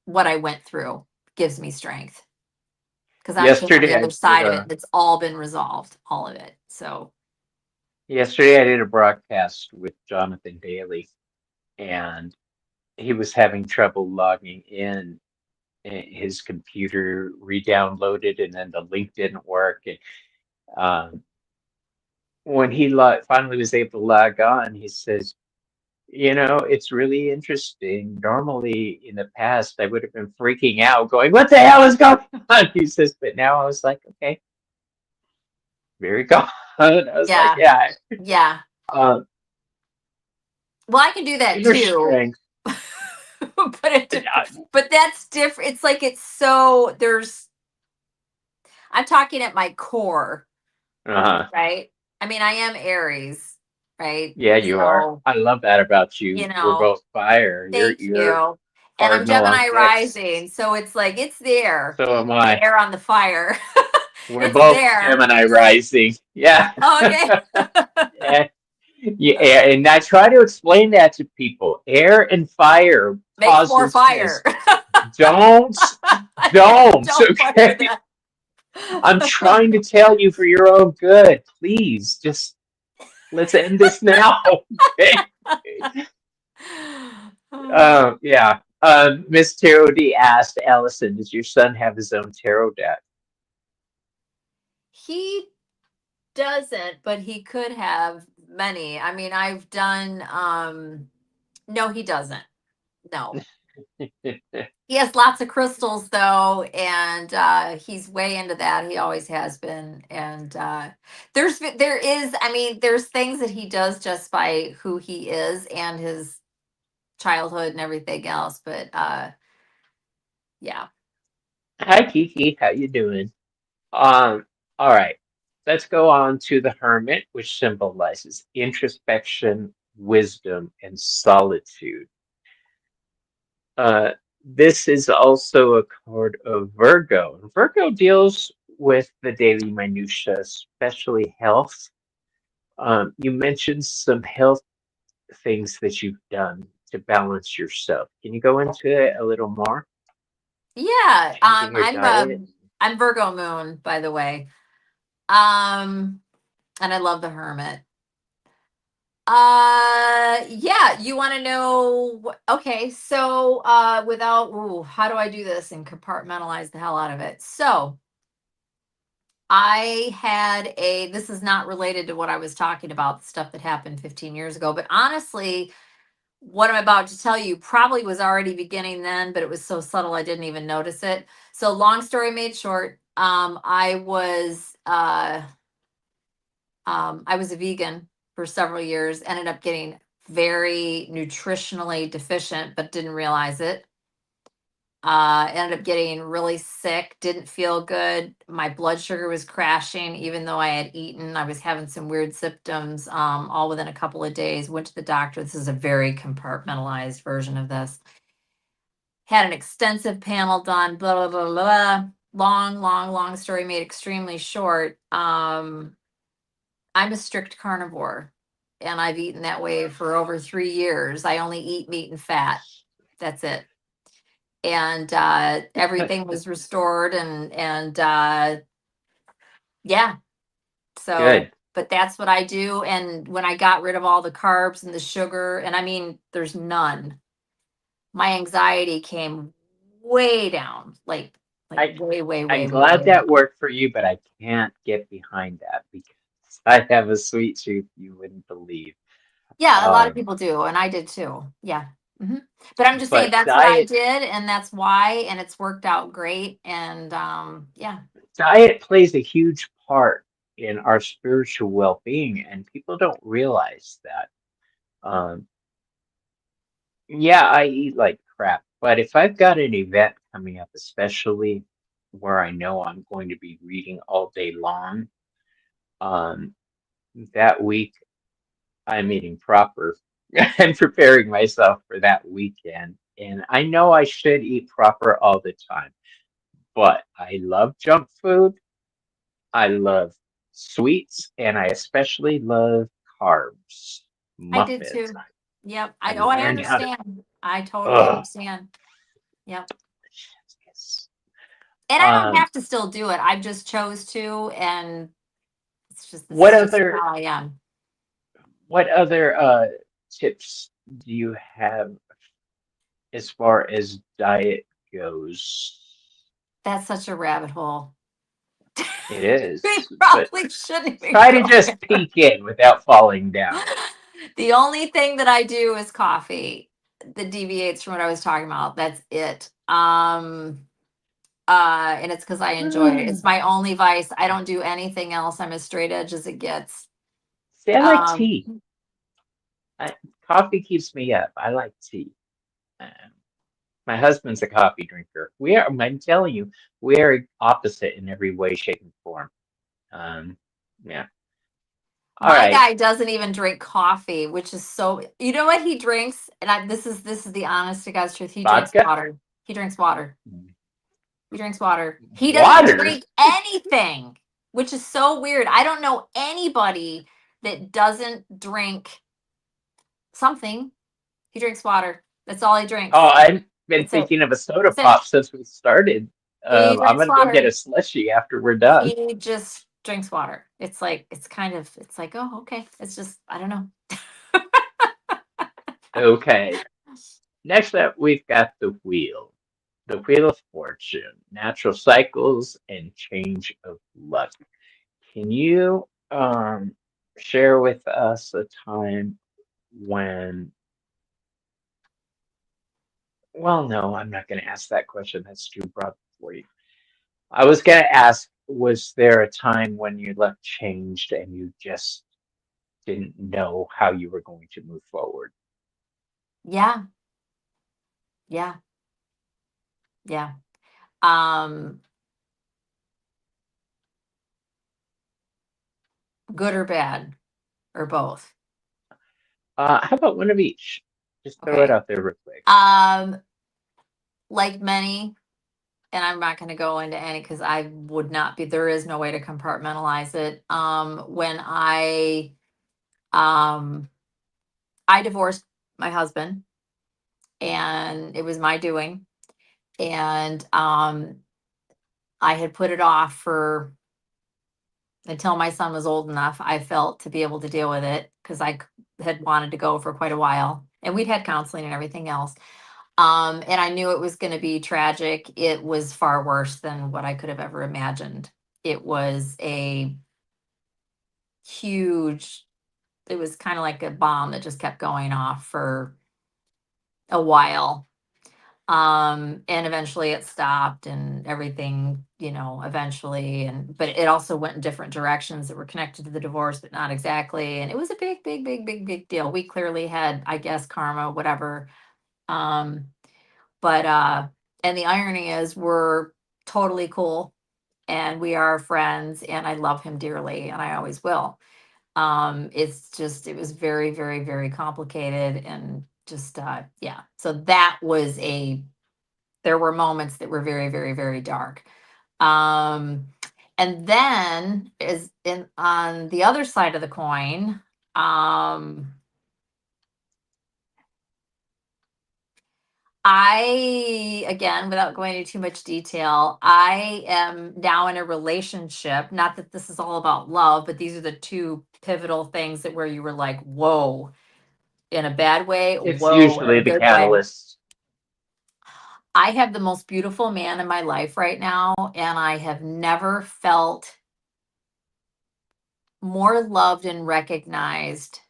What I went through gives me strength, because I came on the Yesterday other I did side of it. a And it's all been resolved, all of it. So yesterday I did a broadcast with Jonathan Daly, and he was having trouble logging in. His computer re-downloaded, and then the link didn't work. And um, when he finally was able to log on, he says, "You know, it's really interesting. Normally, in the past, I would have been freaking out, going, 'What the hell is going on?'" He says, "But now I was like, okay, very gone." I was like, yeah, "Yeah, yeah. uh, Well, I can do that inner too. strength." but but that's different. It's like it's so there's I'm talking at my core, Uh-huh. right? I mean, I am Aries, right? Yeah, you are. I love that about You you. We're know, both fire. thank You're you. And I'm cardinal on Gemini six. rising, so it's like it's there. So am The I. air on the fire. We're It's both there. Gemini rising. Yeah. Oh, okay. Yeah. Yeah, and I try to explain that to people. Air and fire Makes more causes fire. this. Don't, don't, Don't fuck with okay? that. I'm trying to tell you for your own good. Please, just let's end this now, okay? Yeah. Miss Tarot D asked Allison, does your son have his own tarot deck? He doesn't, but he could have many. I mean, I've done no, he doesn't. No. He has lots of crystals though, and he's way into that. He always has been. And there is, I mean, there's things that he does just by who he is and his childhood and everything else. But yeah. Hi, Kiki. How you doing? All right. Let's go on to the Hermit, which symbolizes introspection, wisdom, and solitude. Uh, this is also a card of Virgo. Virgo deals with the daily minutia, especially health. You mentioned some health things that you've done to balance yourself. Can you go into it a little more? Yeah. Changing your diet? I'm Virgo moon, by the way. Um and I love the Hermit. Yeah, you want to know okay, so without how do I do this and compartmentalize the hell out of it? So, I had a this is not related to what I was talking about, the stuff that happened 15 years ago, but honestly, what I'm about to tell you probably was already beginning then, but it was so subtle I didn't even notice it. So, long story made short, I was a vegan for several years, ended up getting very nutritionally deficient, but didn't realize it. Ended up getting really sick, didn't feel good. My blood sugar was crashing, even though I had eaten. I was having some weird symptoms, all within a couple of days. Went to the doctor. This is a very compartmentalized version of this. Had an extensive panel done, blah, blah, blah, blah. Long, long, long story made extremely short. I'm a strict carnivore and I've eaten that way for over 3 years. I only eat meat and fat. That's it. And everything was restored and yeah. So, Good. but that's what I do. And when I got rid of all the carbs and the sugar, and I mean, there's none. My anxiety came way down, like I way, way, I'm way, way, glad way. that worked for you, but I can't get behind that because I have a sweet tooth you wouldn't believe. Yeah, a lot of Um, people do, and I did too. Yeah. hmm But I'm just saying but that's what I did, and that's why, and it's worked out great. And yeah, diet plays a huge part in our spiritual well-being, and people don't realize that. Um, yeah, I eat like crap, but if I've got an event coming up, especially where I know I'm going to be reading all day long, um, that week I'm eating proper and preparing myself for that weekend. And I know I should eat proper all the time, but I love junk food. I love sweets, and I especially love carbs, I did muffins. too. Yep. I I learned how to. understand. I totally Ugh. understand. Yep. Yes. And I don't Um, have to still do it. I just chose to, and this what is just other how I am. what other tips do you have as far as diet goes? That's such a rabbit hole. It We is, but probably shouldn't even try to go just there. peek in without falling down. The only thing that I do is coffee that deviates from what I was talking about. That's it. And it's because I enjoy it. It's my only vice. I don't do anything else. I'm as straight edge as it gets. See, I like Um, tea. I, coffee keeps me up. I like tea. Um, my husband's a coffee drinker. I'm telling you, we are opposite in every way, shape, and form. Um, yeah. All my right. guy doesn't even drink coffee, which is so. You know what he drinks? And this is the honest to God's truth. He drinks Vodka? water. He drinks water. He drinks water. He doesn't Water? drink anything, which is so weird. I don't know anybody that doesn't drink something. He drinks water. That's all he Oh, drinks. I've been That's it. thinking of a soda That's it. pop since we started. He I'm drinks gonna go get water. a slushy after we're done. He just drinks water. It's like it's like, oh, okay. It's just I don't know. Okay. Next up, we've got the wheel. The Wheel of Fortune, natural cycles and change of luck. Can you share with us a time when, well, no, I'm not going to ask that question. That's too broad for you. I was going to ask, was there a time when your luck changed and you just didn't know how you were going to move forward? Yeah. Yeah. Yeah. Um, Good or bad or both. How about one of each? Just throw it Okay. out there real quick. Um, like many, and I'm not going to go into any because I would not be. There is no way to compartmentalize it. When um I divorced my husband, and it was my doing, and I had put it off for until my son was old enough, I felt, to be able to deal with it because had wanted to go for quite a while, and we'd had counseling and everything else. And I knew it was going to be tragic. It was far worse than what I could have ever imagined. It was a huge, it was kind of like a bomb that just kept going off for a while. And eventually it stopped and everything, eventually. But it also went in different directions that were connected to the divorce, but not exactly. And it was a big, big, big, big, big deal. We clearly had, I guess, karma, whatever. Um, but and the irony is we're totally cool and we are friends and I love him dearly and I always will. It's just, it was very, very, very complicated and just, yeah. So that was there were moments that were very, very, very dark. Um, and then is in on the other side of the coin, um, again, without going into too much detail, I am now in a relationship. Not that this is all about love, but these are the two pivotal things that where you were like, whoa, in a bad way, It's whoa, in usually a the good way. catalyst. I have the most beautiful man in my life right now, and I have never felt more loved and recognized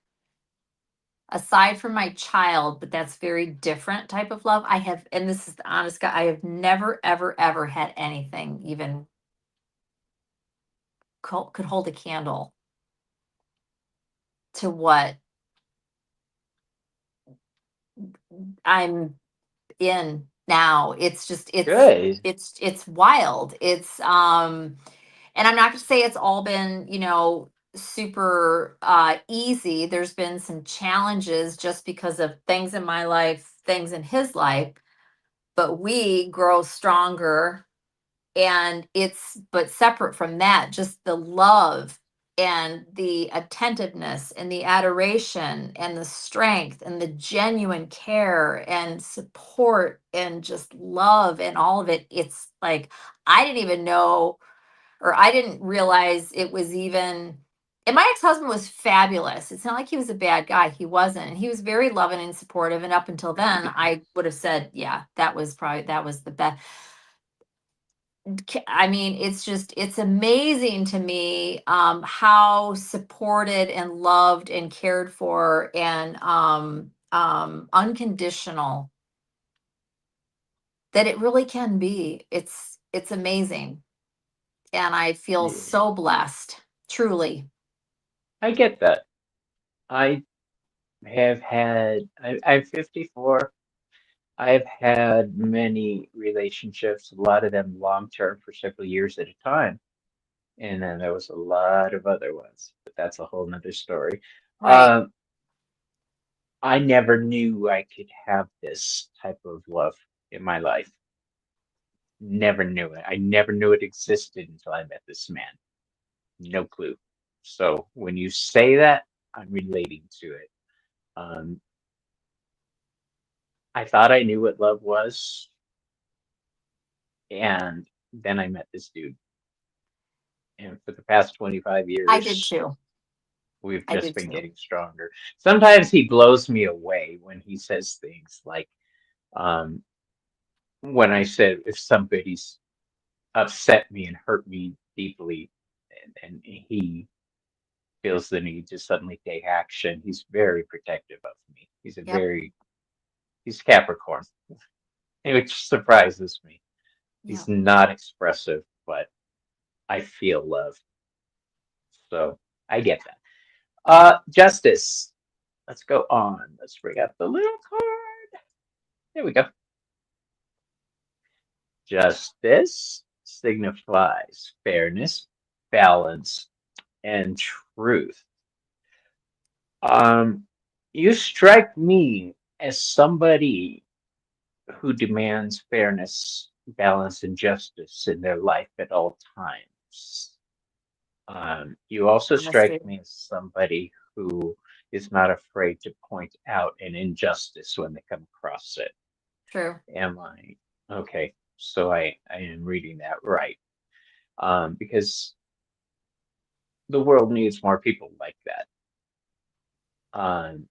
aside from my child, but that's very different type of love. I have, and this is the honest God, I have never, ever, ever had anything even could hold a candle to what I'm in now. It's just, Good. it's wild. And I'm not going to say it's all been, super easy. There's been some challenges just because of things in my life, things in his life, but we grow stronger. And but separate from that, just the love. and the attentiveness and the adoration and the strength and the genuine care and support and just love and all of it. It's like I didn't even know, or I didn't realize it was even. And my ex-husband was fabulous. It's not like he was a bad guy. He wasn't. And he was very loving and supportive. And up until then, I would have said, yeah, that was the best. I mean, it's just, it's amazing to me, how supported and loved and cared for and unconditional that it really can be. It's amazing. And I feel Yeah, so blessed, truly. I get that. I I'm 54. I've had many relationships, a lot of them long term for several years at a time. And then there was a lot of other ones, but that's a whole nother story. Right. Um, I never knew I could have this type of love in my life. Never knew it. I never knew it existed until I met this man. No clue. So when you say that, I'm relating to it. Um, I thought I knew what love was, and then I met this dude. And for the past 25 I did years, too. we've I just did been too. getting stronger. Sometimes he blows me away when he says things like, um, when I said, if somebody's upset me and hurt me deeply, and he feels the need to suddenly take action, he's very protective of me. Yep. He's Capricorn, which surprises me. He's Yep. not expressive, but I feel love. So I get that. Justice. Let's go on. Let's bring up the little card. There we go. Justice signifies fairness, balance, and truth. Um, you strike me as somebody who demands fairness, balance, and justice in their life at all times. You also strike Honesty. me as somebody who is not afraid to point out an injustice when they come across it. True. Am I okay? So I am reading that right. Because the world needs more people like that. Um,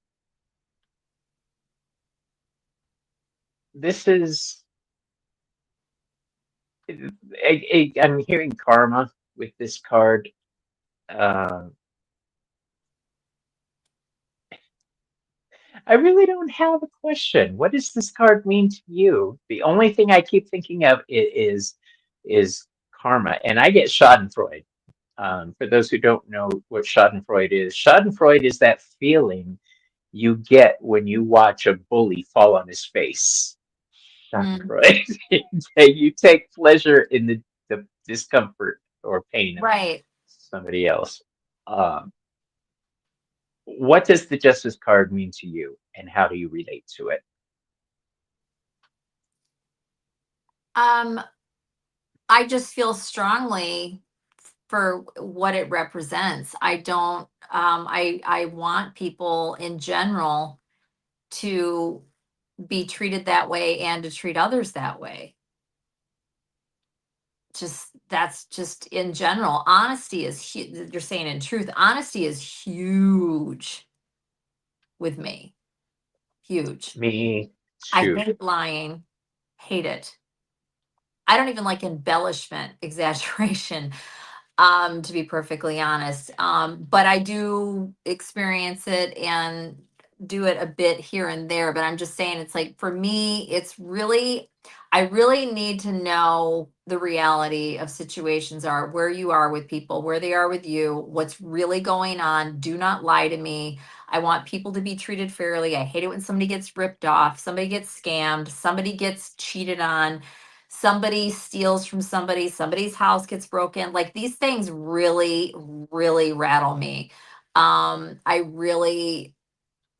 this is I'm hearing karma with this card. Uh, I really don't have a question. What does this card mean to you? The only thing I keep thinking of is karma, and I get Schadenfreude. For those who don't know what Schadenfreude is that feeling you get when you watch a bully fall on his face. Mm, Schadenfreude. You take pleasure in the discomfort or pain of right. somebody else. Um, what does the Justice card mean to you, and how do you relate to it? Um, I just feel strongly for what it represents. I don't I want people in general to be treated that way and to treat others that way. Just that's just in general. Honesty is you're saying in truth, honesty is huge with me. Huge. Me I too. hate lying. Hate it. I don't even like embellishment, exaggeration, to be perfectly honest. But I do experience it and do it a bit here and there. But I'm just saying, it's like for me, it's really, I really need to know the reality of situations are where you are with people, where they are with you, what's really going on. Do not lie to me. I want people to be treated fairly. I hate it when somebody gets ripped off, somebody gets scammed, somebody gets cheated on, somebody steals from somebody, somebody's house gets broken. Like these things really, really rattle me. I really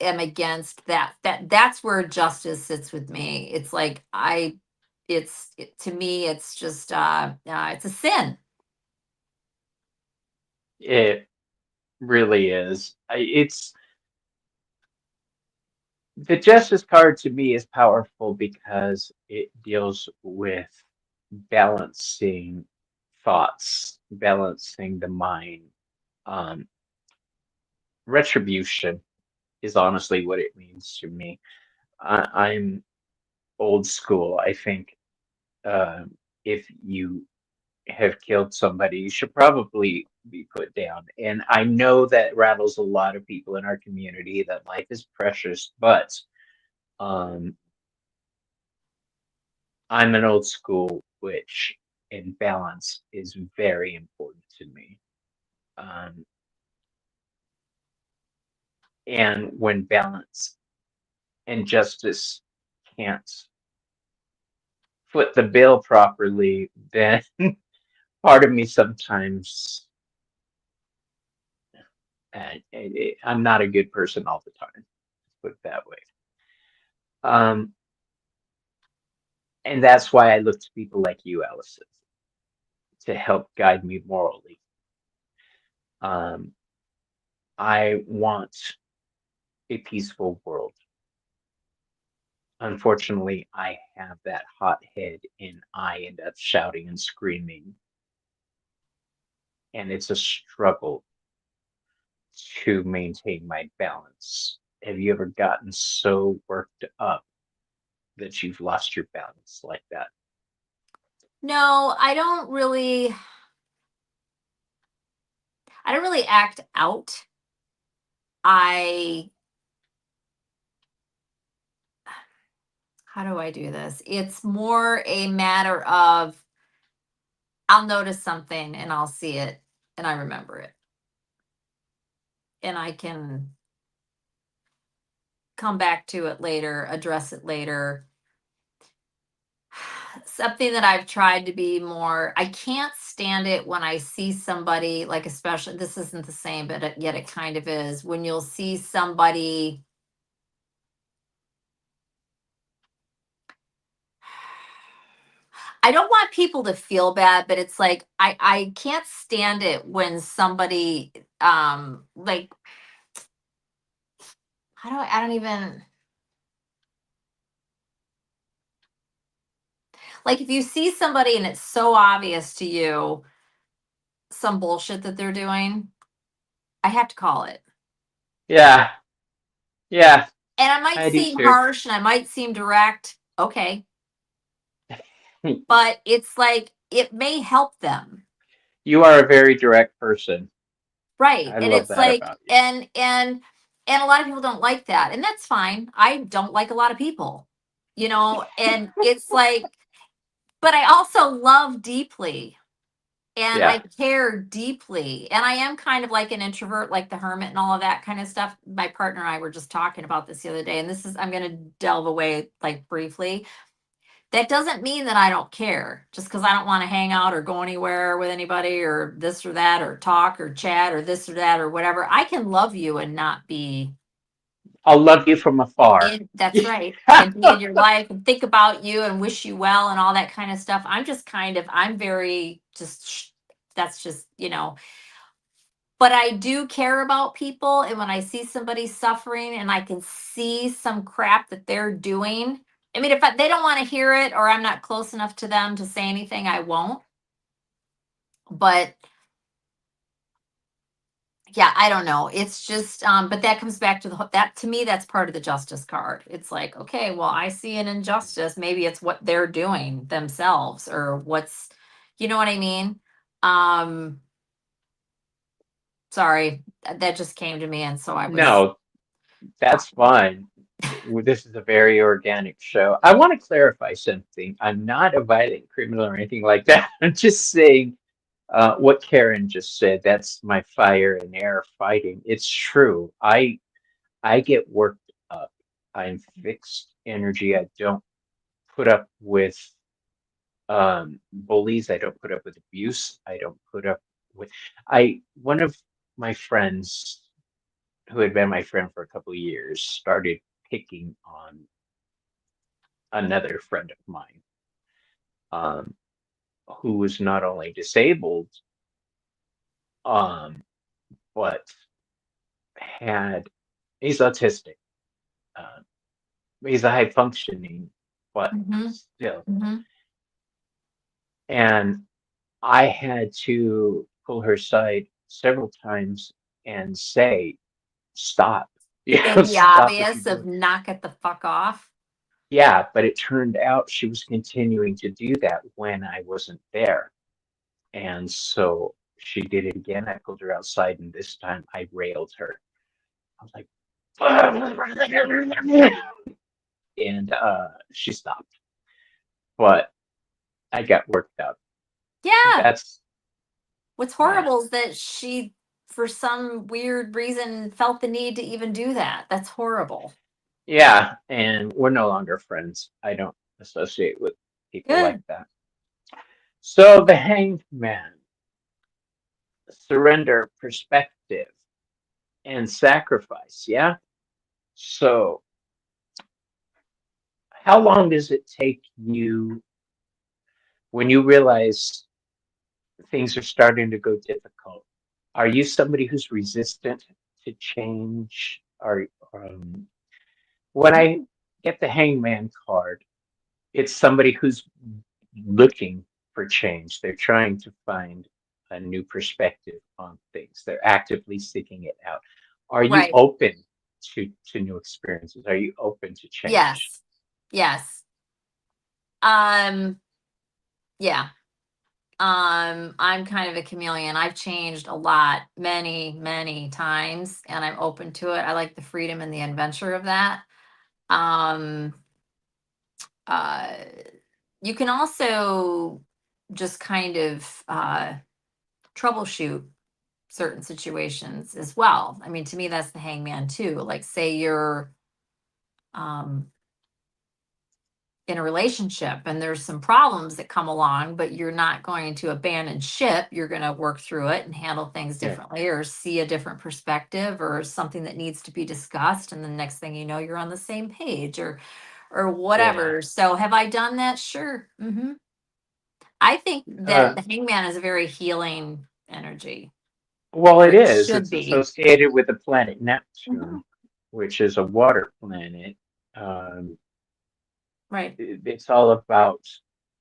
am against that. That's where justice sits with me. It's like to me, it's just it's a sin. really is. It's the Justice card to me is powerful because it deals with balancing thoughts, balancing the mind. Um, Retribution is honestly what it means to me. I'm old school. I think if you have killed somebody, you should probably be put down. And I know that rattles a lot of people in our community that life is precious, but um, I'm an old school witch, and balance is very important to me. Um, and when balance and justice can't foot the bill properly, then part of me sometimes I'm not a good person all the time. Let's put it that way. Um, and that's why I look to people like you, Allison, to help guide me morally. Um, I want a peaceful world. Unfortunately, I have that hot head and I end up shouting and screaming, and it's a struggle to maintain my balance. Have you ever gotten so worked up that you've lost your balance like that? No, I don't really act out. I How do I do this? It's more a matter of I'll notice something and I'll see it and I remember it. And I can come back to it later, address it later. Something that I've tried to be more, I can't stand it when I see somebody, like, especially, this isn't the same, but yet it kind of is, when you'll see somebody. I don't want people to feel bad, but it's like I can't stand it when somebody like I don't even, like, if you see somebody and it's so obvious to you some bullshit that they're doing, I have to call it. Yeah, yeah, And I might I do seem too. harsh and I might seem direct. Okay. But it's like it may help them. You are a very direct person. Right. I And love it's that like about you. and a lot of people don't like that. And that's fine. I don't like a lot of people. And it's like, but I also love deeply and Yeah, I care deeply. And I am kind of like an introvert, like the hermit and all of that kind of stuff. My partner and I were just talking about this the other day, and I'm going to delve away like briefly. That doesn't mean that I don't care just because I don't want to hang out or go anywhere with anybody or this or that or talk or chat or this or that or whatever. I can love you and not be I'll love you from afar. in, that's right, and be in your life and think about you and wish you well and all that kind of stuff. I'm very just, that's just, but I do care about people. And when I see somebody suffering and I can see some crap that they're doing, I mean, if they don't want to hear it or I'm not close enough to them to say anything, I won't. But yeah, I don't know. It's just, but that comes back to that to me, that's part of the justice card. It's like, okay, well, I see an injustice. Maybe it's what they're doing themselves or you know what I mean? Um, Sorry, that just came to me. And so I was No, that's talking. fine. This is a very organic show. I want to clarify something. I'm not a violent criminal or anything like that. I'm just saying what Karen just said. That's my fire and air fighting. It's true. I get worked up. I'm fixed energy. I don't put up with bullies. I don't put up with abuse. I don't put up with. I One of my friends who had been my friend for a couple of years started picking on another friend of mine, um, who was not only disabled, um, but had, he's autistic. Uh, he's a high functioning, but Mm-hmm. still. Mm-hmm. And I had to pull her aside several times and say, stop. Say the Stop what you're obvious of doing. knock it the fuck off. Yeah, but it turned out she was continuing to do that when I wasn't there. And so she did it again. I pulled her outside, and this time I railed her. I was like, and she stopped. But I got worked up. Yeah. That's, What's yeah. horrible is that she, for some weird reason, felt the need to even do that. That's horrible. Yeah, and we're no longer friends. I don't associate with people like Good. that. So the hanged man, surrender, perspective, and sacrifice. Yeah. So how long does it take you when you realize things are starting to go difficult? Are you somebody who's resistant to change? Or when I get the hangman card, it's somebody who's looking for change. They're trying to find a new perspective on things. They're actively seeking it out. Are you Right. open to new experiences? Are you open to change? Yes. Yes. Um, yeah. I'm kind of a chameleon. I've changed a lot, many, many times, and I'm open to it. I like the freedom and the adventure of that. Um, uh, you can also just kind of troubleshoot certain situations as well. I mean, to me, that's the hangman too. Like, say you're um, in a relationship and there's some problems that come along, but you're not going to abandon ship. You're going to work through it and handle things Yeah, differently or see a different perspective or something that needs to be discussed. And the next thing you know, you're on the same page or yeah. whatever. So have I done that? Sure. I think that Uh, the hangman is a very healing energy, well, or it it is. should It's be. associated with the planet Mhm. Neptune, which is a water planet. Um, Right. it's all about,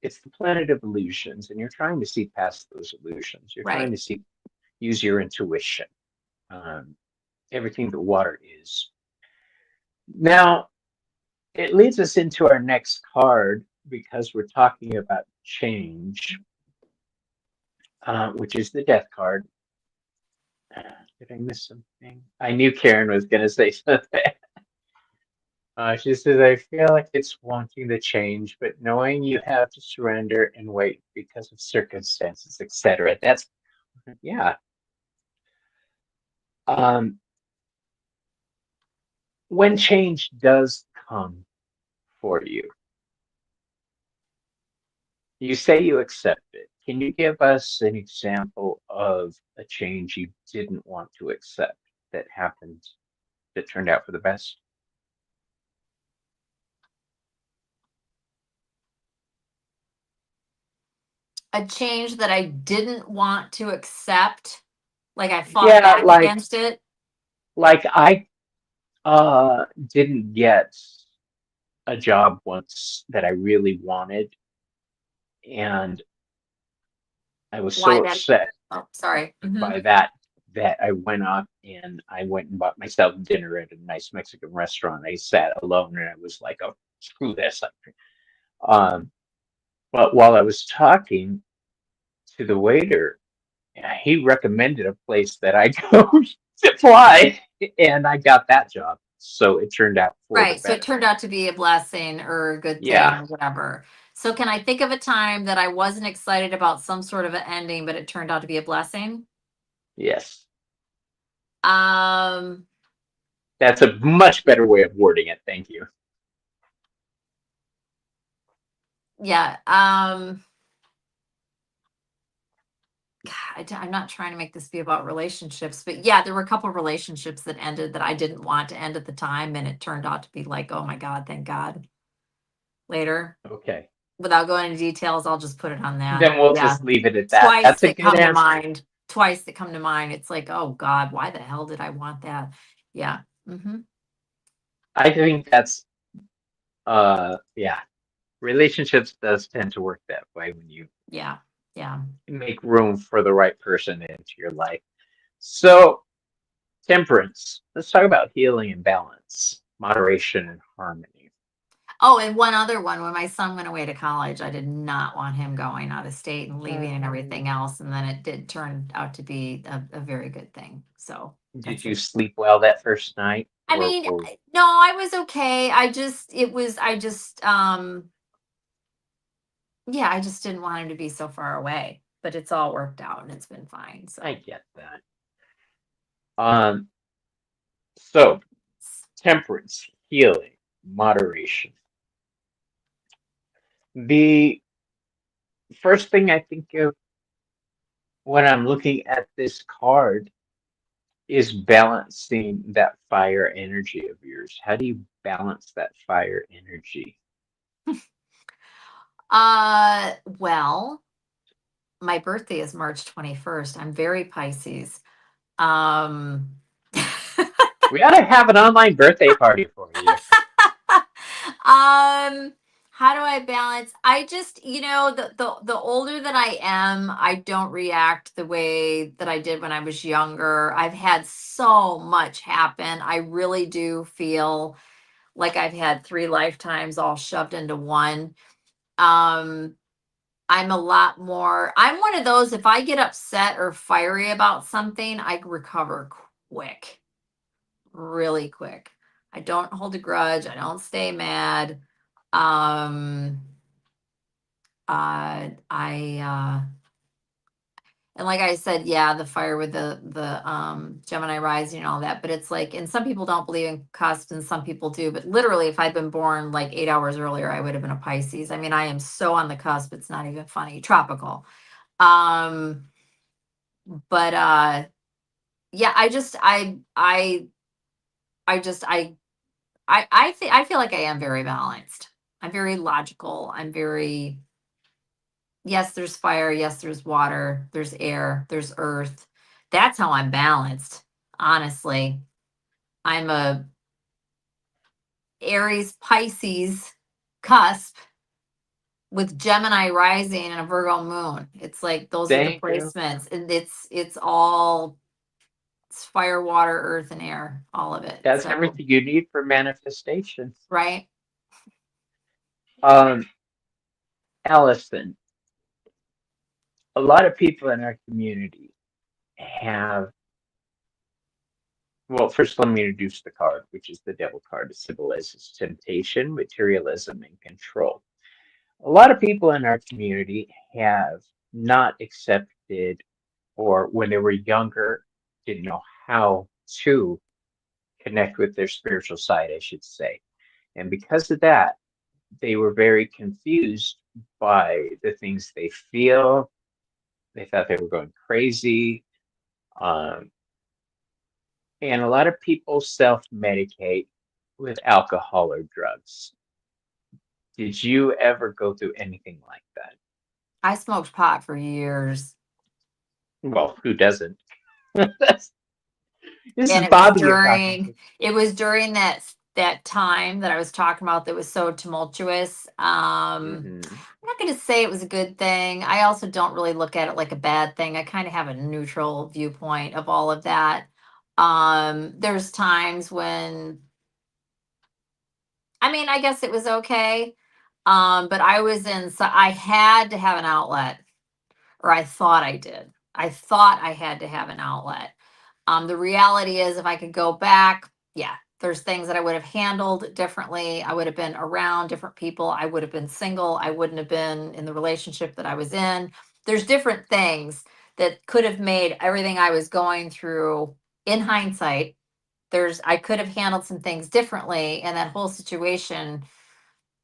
it's the planet of illusions, and you're trying to see past those illusions. You're trying Right. to see, use your intuition. Um, everything that water is. Now, it leads us into our next card because we're talking about change, which is the death card. Did I miss something? I knew Karen was going to say something. She says, I feel like it's wanting the change, but knowing you have to surrender and wait because of circumstances, etc. That's, yeah. Um, when change does come for you, you say you accept it. Can you give us an example of a change you didn't want to accept that happened that turned out for the best? A change that I didn't want to accept, like I fought Yeah, back against it. like I didn't get a job once that I really wanted, and I was Why so that? upset Oh, sorry. by that that I went off and I went and bought myself dinner at a nice Mexican restaurant. I sat alone and I was like, "Oh, screw this!" Um, but while I was talking to the waiter, he recommended a place that I go to fly, and I got that job. So it turned out for the Right. So it better. turned out to be a blessing or a good thing Yeah. or whatever. So can I think of a time that I wasn't excited about some sort of an ending, but it turned out to be a blessing? Yes. Um, That's a much better way of wording it. Thank you. yeah. I'm not trying to make this be about relationships, but yeah, there were a couple of relationships that ended that I didn't want to end at the time, and it turned out to be like, oh my God, thank God. Later, Okay. without going into details, I'll just put it on that. Then we'll Yeah, just leave it at that. twice That's a that good come to answer. mind. Twice that come to mind. It's like, oh God, why the hell did I want that? Yeah. Hmm. I think that's yeah. Relationships does tend to work that way when you Yeah. Yeah. make room for the right person into your life. So, temperance. Let's talk about healing and balance, moderation and harmony. Oh, and one other one. When my son went away to college, I did not want him going out of state and leaving and everything else. And then it did turn out to be a very good thing. So Did that's you it. sleep well that first night? I Or, mean, or no, I was okay. Yeah, I just didn't want him to be so far away. But it's all worked out and it's been fine. I So get that. Um, so temperance, healing, moderation. The first thing I think of when I'm looking at this card is balancing that fire energy of yours. How do you balance that fire energy? well, my birthday is March 21st. I'm very Pisces. Um We ought to have an online birthday party for you. um how do I balance? I just, the older that I am, I don't react the way that I did when I was younger. I've had so much happen. I really do feel like I've had three lifetimes all shoved into one. um I'm one of those, if I get upset or fiery about something, I recover quick, really quick. I don't hold a grudge. I don't stay mad. Um, and like I said, yeah, the fire with the Gemini rising and all that. But it's like, and some people don't believe in cusp, and some people do. But literally, if I'd been born like 8 hours earlier, I would have been a Pisces. I mean, I am so on the cusp. It's not even funny. Tropical. Um, but yeah, I just I think I feel like I am very balanced. I'm very logical. I'm very, yes, there's fire, yes, there's water, there's air, there's earth. That's how I'm balanced. Honestly, I'm a Aries Pisces cusp with Gemini rising and a Virgo moon. It's like those are the Thank you. placements, and it's all, it's fire, water, earth, and air, all of it. That's So, everything you need for manifestation. right. Um, Allison, a lot of people in our community have, well, first let me introduce the card, which is the devil card. It symbolizes temptation, materialism, and control. A lot of people in our community have not accepted, or when they were younger, didn't know how to connect with their spiritual side, I should say. And because of that, they were very confused by the things they feel. They thought they were going crazy. Um, and a lot of people self medicate with alcohol or drugs. Did you ever go through anything like that? I smoked pot for years. Well, who doesn't? This is And it was Bobby you're talking during, to. that time that I was talking about that was so tumultuous. Hmm. I'm not going to say it was a good thing. I also don't really look at it like a bad thing. I kind of have a neutral viewpoint of all of that. There's times when, I mean, I guess it was okay. But I was in, so I had to have an outlet, or I thought I did. I thought I had to have an outlet. The reality is, if I could go back, yeah, there's things that I would have handled differently. I would have been around different people. I would have been single. I wouldn't have been in the relationship that I was in. There's different things that could have made everything I was going through, in hindsight. I could have handled some things differently, and that whole situation,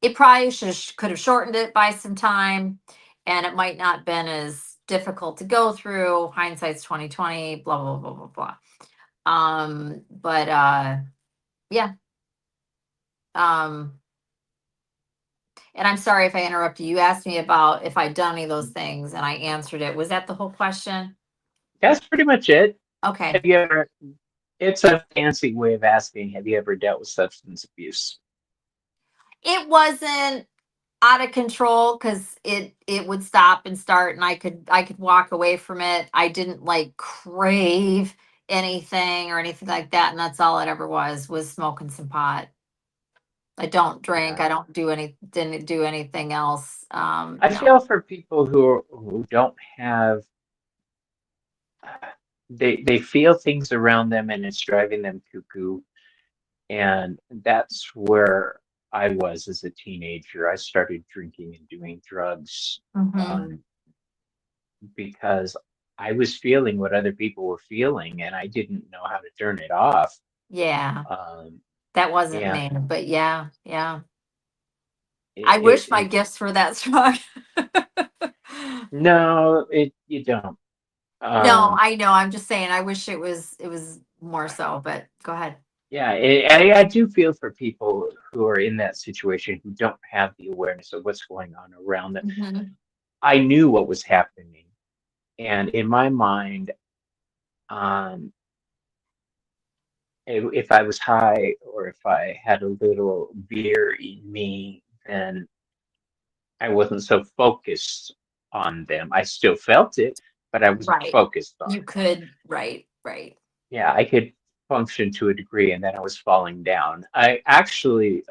it probably could have shortened it by some time, and it might not been as difficult to go through. Hindsight's 2020, blah blah blah blah blah. But yeah. Um, and I'm sorry if I interrupted. You asked me about if I'd done any of those things, and I answered it. Was that the whole question? That's pretty much it. Okay. Have you ever It's a fancy way of asking, have you ever dealt with substance abuse? It wasn't out of control because it would stop and start, and I could walk away from it. I didn't like crave anything or anything like that, and that's all it ever was smoking some pot. I don't drink. Yeah. I don't do any didn't do anything else. I No. feel for people who don't have they feel things around them and it's driving them cuckoo. And that's where I was as a teenager. I started drinking and doing drugs Hmm. um, because I was feeling what other people were feeling and I didn't know how to turn it off. Yeah, Um, that wasn't and me. But yeah, yeah. it, I it, wish my it gifts were that strong. no, you don't. No, Um, I know. I'm just saying. I wish it was more so. But go ahead. yeah, I do feel for people who are in that situation who don't have the awareness of what's going on around them. Hmm. I knew what was happening, and in my mind, um, if I was high or if I had a little beer in me, then I wasn't so focused on them. I still felt it, but I wasn't Right. focused on You it. could. Right. Right. Yeah, I could function to a degree, and then I was falling down. I actually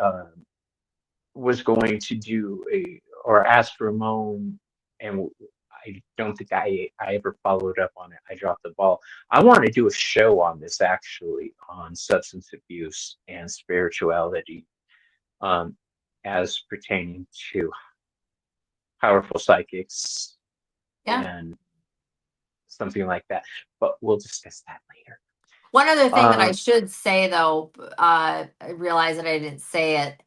was going to do a or ask Ramon, and I don't think I ever followed up on it. I dropped the ball. I want to do a show on this actually on substance abuse and spirituality, um, as pertaining to powerful psychics Yeah. and something like that. But we'll discuss that later. One other thing that I Um, should say, though, I realize that I didn't say it.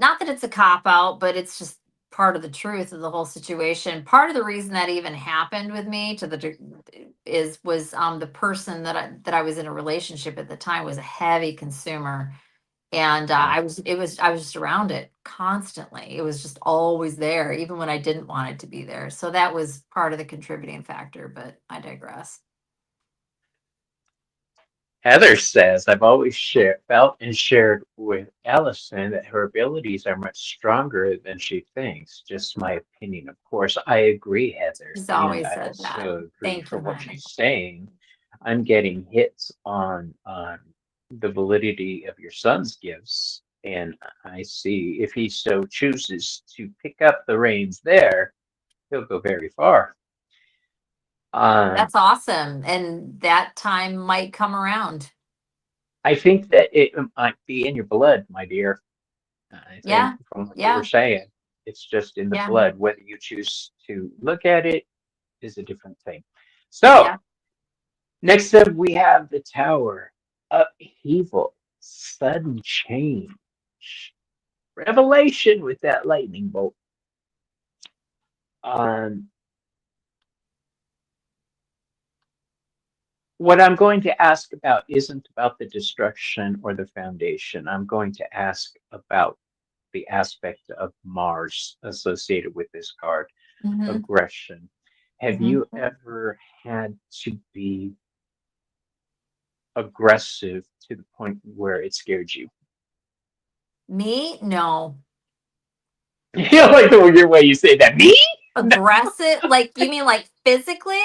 Not that it's a cop out, but it's just part of the truth of the whole situation. Part of the reason that even happened with me to the is was the person that I was in a relationship at the time was a heavy consumer, and yeah. I was just around it constantly. It was just always there, even when I didn't want it to be there. So that was part of the contributing factor. But I digress. Heather says, I've always felt and shared with Allyson that her abilities are much stronger than she thinks. Just my opinion, of course. I agree, Heather. She's And always I said that. also agree Thank for you, what honey. she's saying. I'm getting hits on the validity of your son's gifts. And I see if he so chooses to pick up the reins there, he'll go very far. Um, That's awesome. And that time might come around. I think that it might be in your blood, my dear. I think Yeah. from what you were Yeah. saying, it's just in the Yeah. blood. Whether you choose to look at it is a different thing. So, Yeah. next up, we have the Tower. Upheaval, sudden change, revelation with that lightning bolt. Um, what I'm going to ask about isn't about the destruction or the foundation. I'm going to ask about the aspect of Mars associated with this card, Hmm. aggression. Have Hmm. you ever had to be aggressive to the point where it scared you? Me? No. You know, like the way you say that. Me? No, Aggressive? Like, you mean like physically?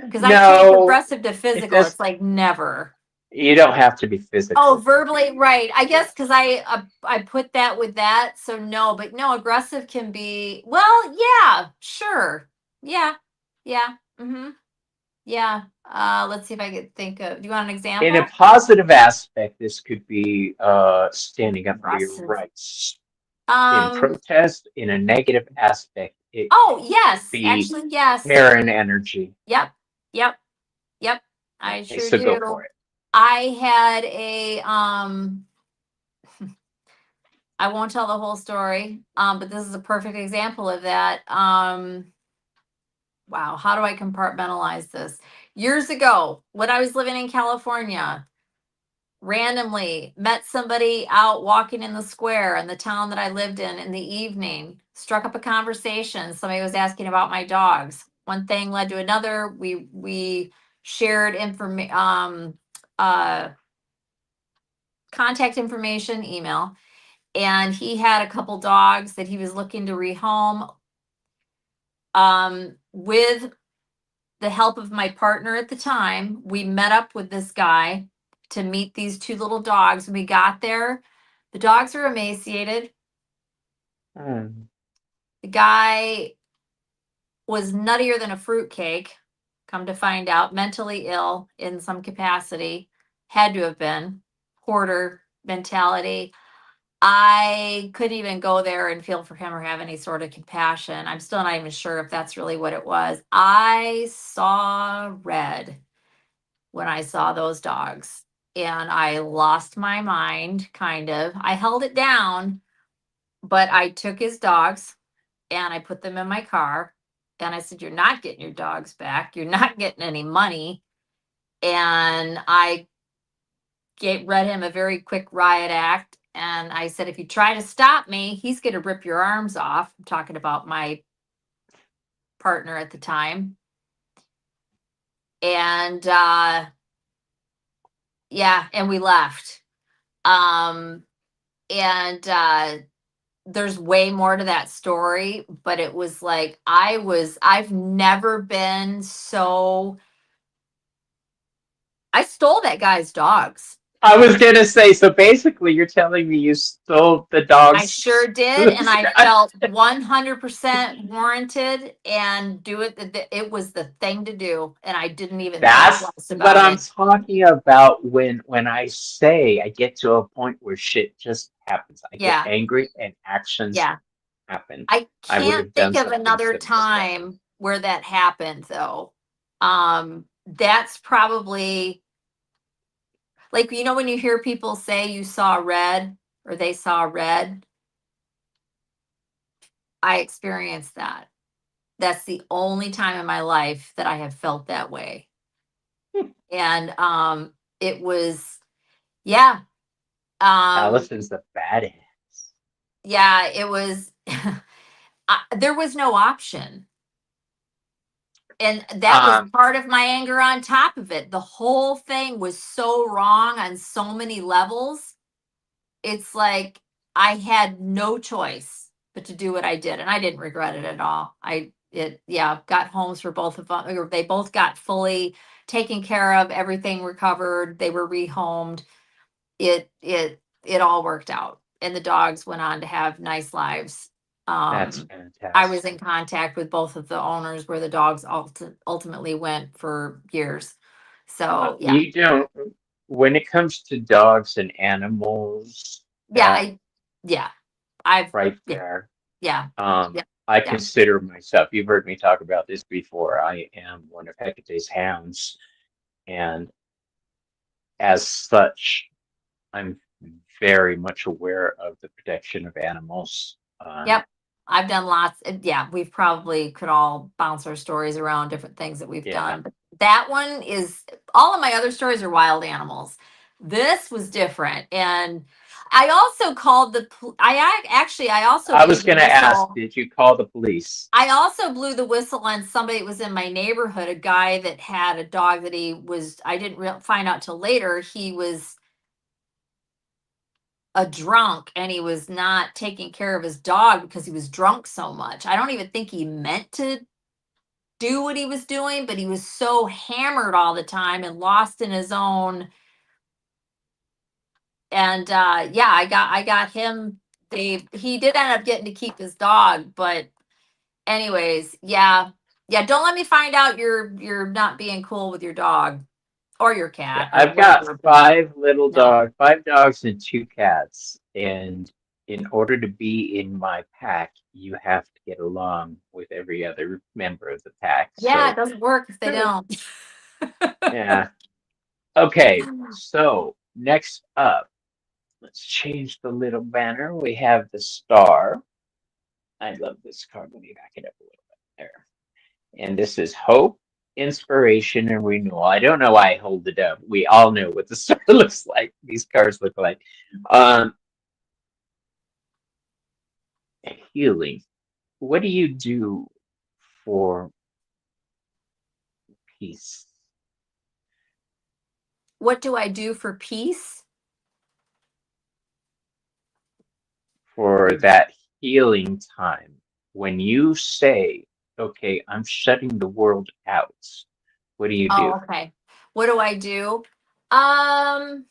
Because I changed no, aggressive to it physical. does. It's like never. You don't have to be Oh, physical to verbally, be right. I guess because aggressive. I put that with that. So no, but no, aggressive can be, well, yeah, sure. Yeah. Yeah. Mm-hmm. Yeah. Let's see if I could think of, do you want an In a example? positive aspect, this could be standing up for your Aggressive. rights. In Um, protest, in a negative aspect, it oh, could yes, be actually, yes. Karen energy. Yep, yep, yep. I Okay, sure so go for do. it. I had I won't tell the whole story, but this is a perfect example of that. Wow, how do I compartmentalize this? Years ago, when I was living in California, randomly met somebody out walking in the square in the town that I lived in the evening, struck up a conversation. Somebody was asking about my dogs. One thing led to another. We shared information, uh, contact information, email, and he had a couple dogs that he was looking to rehome. With the help of my partner at the time, we met up with this guy to meet these two little dogs. When we got there, the dogs are emaciated. Hmm. The guy was nuttier than a fruitcake, come to find out, mentally ill in some capacity, had to have been, hoarder mentality. I couldn't even go there and feel for him or have any sort of compassion. I'm still not even sure if that's really what it was. I saw red when I saw those dogs and I lost my mind, kind of. I held it down, but I took his dogs and I put them in my car. And I said, "You're not getting your dogs back. You're not getting any money." And I read him a very quick riot act. And I said, "If you try to stop me, he's going to rip your arms off." I'm talking about my partner at the time. And yeah, and we left. Um, and there's way more to that story, but it was like I've never been so. I stole that guy's dogs. I was gonna say, so basically, you're telling me you stole the I dogs. sure did, and I felt 100% warranted and do it. It was the thing to do, and I didn't even think That's twice what about I'm it. talking about when I say I get to a point where shit just happens. I get Yeah, angry and actions yeah. happen. I I would can't have done think of something another similar. time where that happened, though. That's probably like when you hear people say you saw red or they saw red. I experienced that. That's the only time in my life that I have felt that way. And it was, yeah, um Allison's a badass. yeah, it was. There was no option, and that was Um, part of my anger. On top of it, the whole thing was so wrong on so many levels. It's like I had no choice but to do what I did, and I didn't regret it at all. Yeah, got homes for both of them, or they both got fully taken care of, everything recovered, they were rehomed. It all worked out, and the dogs went on to have nice lives. that's I was fantastic. in contact with both of the owners where the dogs ultimately went for years. So yeah, You don't. When it comes to dogs and animals, yeah, that I yeah, I've right yeah, there. yeah, yeah, I yeah. consider myself, you've heard me talk about this before, I am one of Hecate's hounds, and as such, I'm very much aware of the protection of animals. Yep. I've done lots. Yeah, we've probably could all bounce our stories around different things that we've Yeah, done. But that one is, all of my other stories are wild animals. This was different. And I also called I also I blew was the going to ask, whistle. did you call the police? I also blew the whistle on somebody that was in my neighborhood, a guy that had a dog that I didn't find out till later, he was a drunk and he was not taking care of his dog because he was drunk so much. I don't even think he meant to do what he was doing, but he was so hammered all the time and lost in his own. And yeah, I got him. He did end up getting to keep his dog, but anyways, yeah. Yeah, don't let me find out you're not being cool with your dog or your Yeah, cat or I've got whatever, but no. five dogs and two cats. And in order to be in my pack, you have to get along with every other member of the pack. Yeah, it So, doesn't work if they don't. yeah. Okay, so next up, let's change the little banner. We have the star. I love this card. Let me back it up a little bit there. And this is hope, inspiration, and renewal. I don't know why I hold it up. We all know what the star looks like. These cards look like. Um, healing. What do you do for peace? What do I do for peace? for that healing time when you say, okay, I'm shutting the world out? What do you do? Oh, okay. What do I do? Um,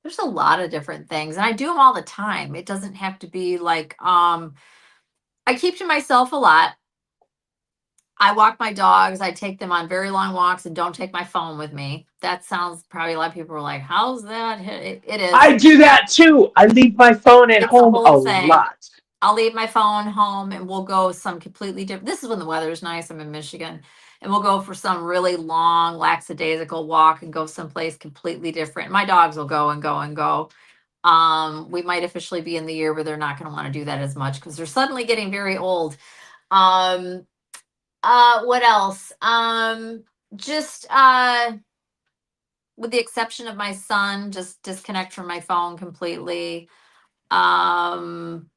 there's a lot of different things, and I do them all the time. It doesn't have to be like I keep to myself a lot. I walk my dogs. I take them on very long walks and don't take my phone with me. That sounds probably a lot of people are like, "How's that?" It is. I do that too. I leave my phone at It's a home a whole thing. lot. I'll leave my phone home and we'll go some completely different. This is when the weather's nice. I'm in Michigan. And we'll go for some really long, lackadaisical walk and go someplace completely different. My dogs will go and go and go. We might officially be in the year where they're not going to want to do that as much because they're suddenly getting very old. Um, what else? Just with the exception of my son, just disconnect from my phone completely. Um,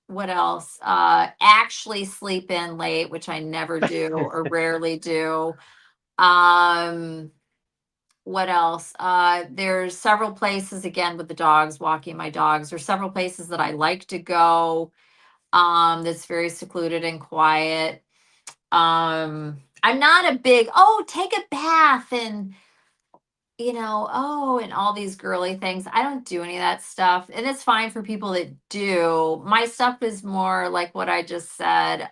what else? Actually sleep in late, which I never do or rarely do. Um, what else? There's several places again with the dogs, walking my dogs. There's several places that I like to go. That's very secluded and quiet. I'm not a big, oh, take a bath and oh, and all these girly things. I don't do any of that stuff. And it's fine for people that do. My stuff is more like what I just said.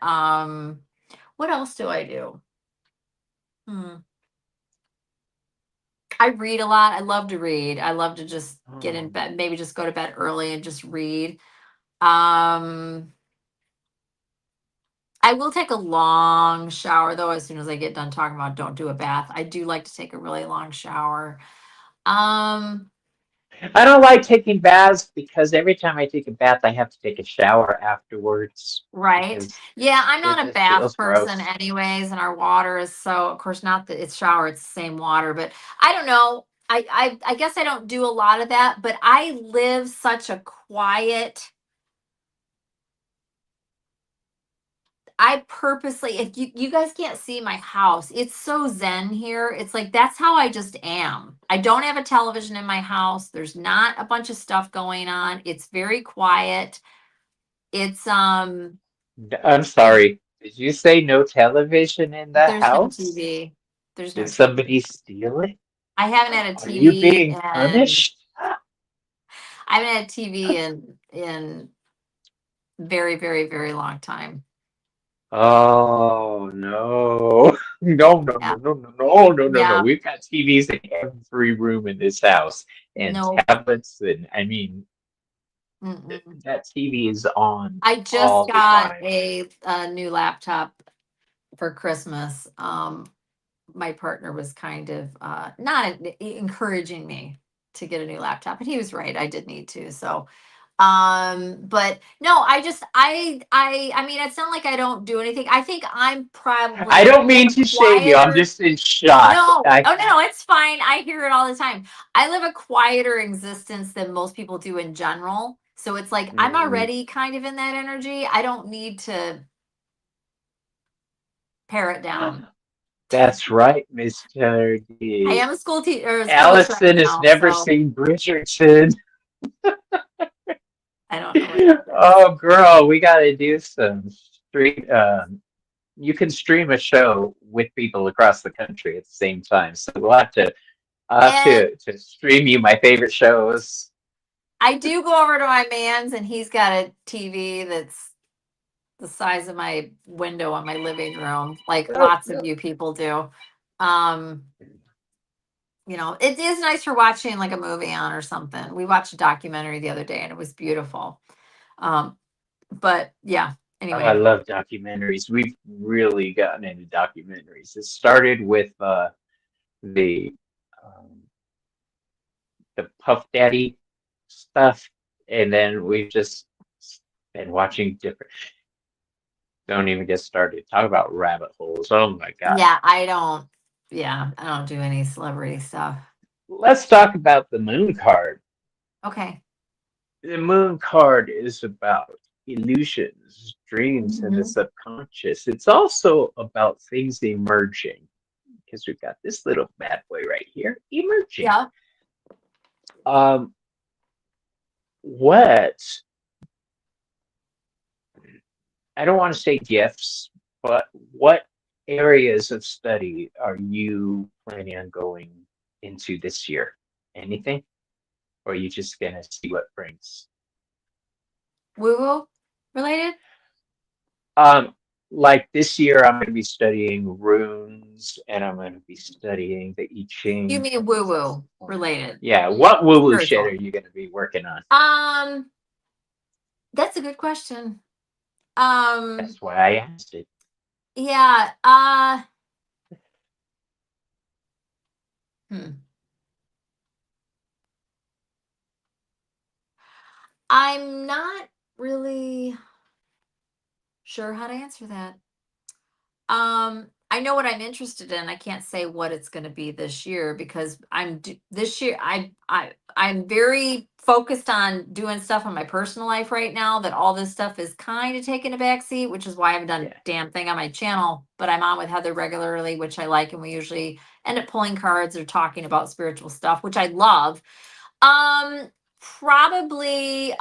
What else do I do? Hmm. I read a lot. I love to read. I love to just get in Oh. bed, maybe just go to bed early and just read. Um, I will take a long shower though, as soon as I get done talking about don't do a bath. I do like to take a really long shower. Um, I don't like taking baths because every time I take a bath, I have to take a shower afterwards Right. because Yeah, I'm it not a just bath feels person gross. anyways, and our water is so of course not that it's shower, it's the same water, but I don't know. I guess I don't do a lot of that, but I live such a quiet. I purposely, if you guys can't see my house, it's so zen here. It's like that's how I just am. I don't have a television in my house. There's not a bunch of stuff going on. It's very quiet. It's I'm sorry. Did you say no television in the there's no house? TV. There's no Did TV. somebody steal it? I haven't had a Are you TV being and punished? I haven't had TV in very, very, very long time. Oh no. No, no, Yeah. no, no, no, no, no, no, no. Yeah. We've got TVs in every room in this house and No. tablets, and I mean Mm-mm. that TV is on I just all the got time. a new laptop for Christmas. My partner was kind of not encouraging me to get a new laptop, and he was right. I did need to. So but no, I mean it's not like I don't do anything. I think I'm I probably don't mean a to shame you. I'm quieter. just in shock. No, oh no, it's fine. I hear it all the time. I live a quieter existence than most people do in general. So it's like I'm Mm, already kind of in that energy. I don't need to pare it down. that's right, Mr. I D. am a school teacher or a school teacher right Allison has now, never so seen Bridgerton. I don't know what that is. Oh, girl, we got to do some stream. You can stream a show with people across the country at the same time. So we'll have to And to stream you my favorite shows. I do go over to my man's and he's got a TV that's the size of my window on my living room, like lots of you people do. Um, it is nice for watching like a movie on or something. We watched a documentary the other day and it was beautiful. Um, but yeah, Oh, I anyway. love documentaries. We've really gotten into documentaries. It started with the um, the Puff Daddy stuff, and then we've just been watching different. Don't even get started. Talk about rabbit holes. Oh my God. Yeah, I don't do any celebrity stuff. Let's talk about the moon card. Okay. The moon card is about illusions, dreams, and the Mhm. subconscious. It's also about things emerging because we've got this little bad boy right here emerging. Yeah. Um, what I don't want to say gifts, but what areas of study are you planning on going into this year? Anything? Or are you just gonna see what brings? Woo-woo related? Um, like this year, I'm going to be studying runes and I'm going to be studying the I You Ching. mean woo-woo related? Yeah, what woo-woo shit are Spiritual. you going to be working on? Um, that's a good question. Um, That's why I asked it. yeah, hmm. I'm not really sure how to answer that. I know what I'm interested in. I can't say what it's going to be this year because this year I'm very focused on doing stuff in my personal life right now that all this stuff is kind of taking a back seat, which is why I haven't done a Yeah. damn thing on my channel, but I'm on with Heather regularly, which I like, and we usually end up pulling cards or talking about spiritual stuff, which I love. Probably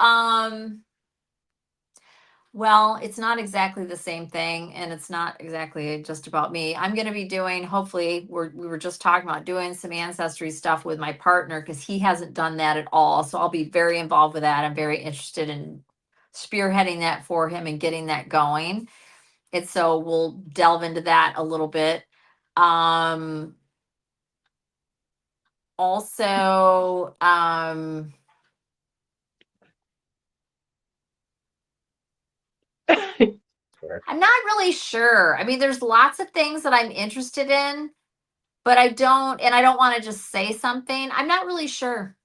well, it's not exactly the same thing, and it's not exactly just about me. I'm going to be doing, hopefully, we were just talking about doing some ancestry stuff with my partner because he hasn't done that at all. So I'll be very involved with that. I'm very interested in spearheading that for him and getting that going. And so we'll delve into that a little bit. Um, also, I'm not really sure. I mean, there's lots of things that I'm interested in. But I don't want to just say something. I'm not really sure.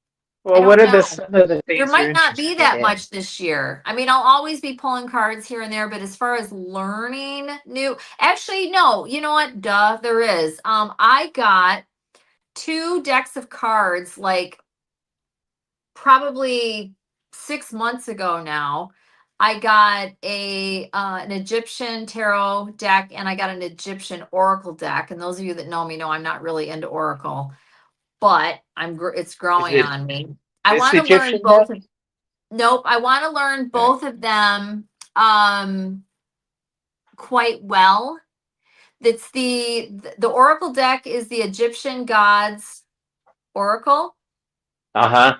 I Well, what don't are the know. some of the There things you're might not be interested that in? much this year. I mean, I'll always be pulling cards here and there, but as far as learning new, actually, no, you know what? Duh, there is. I got two decks of cards like probably 6 months ago now. I got a an Egyptian tarot deck and I got an Egyptian oracle deck. And those of you that know me know I'm not really into oracle, but it's Is growing it on me. I this want to learn Egyptian both deck? of Nope, I want to learn Okay. both of them quite well. It's the oracle deck is the Egyptian gods oracle. Uh-huh.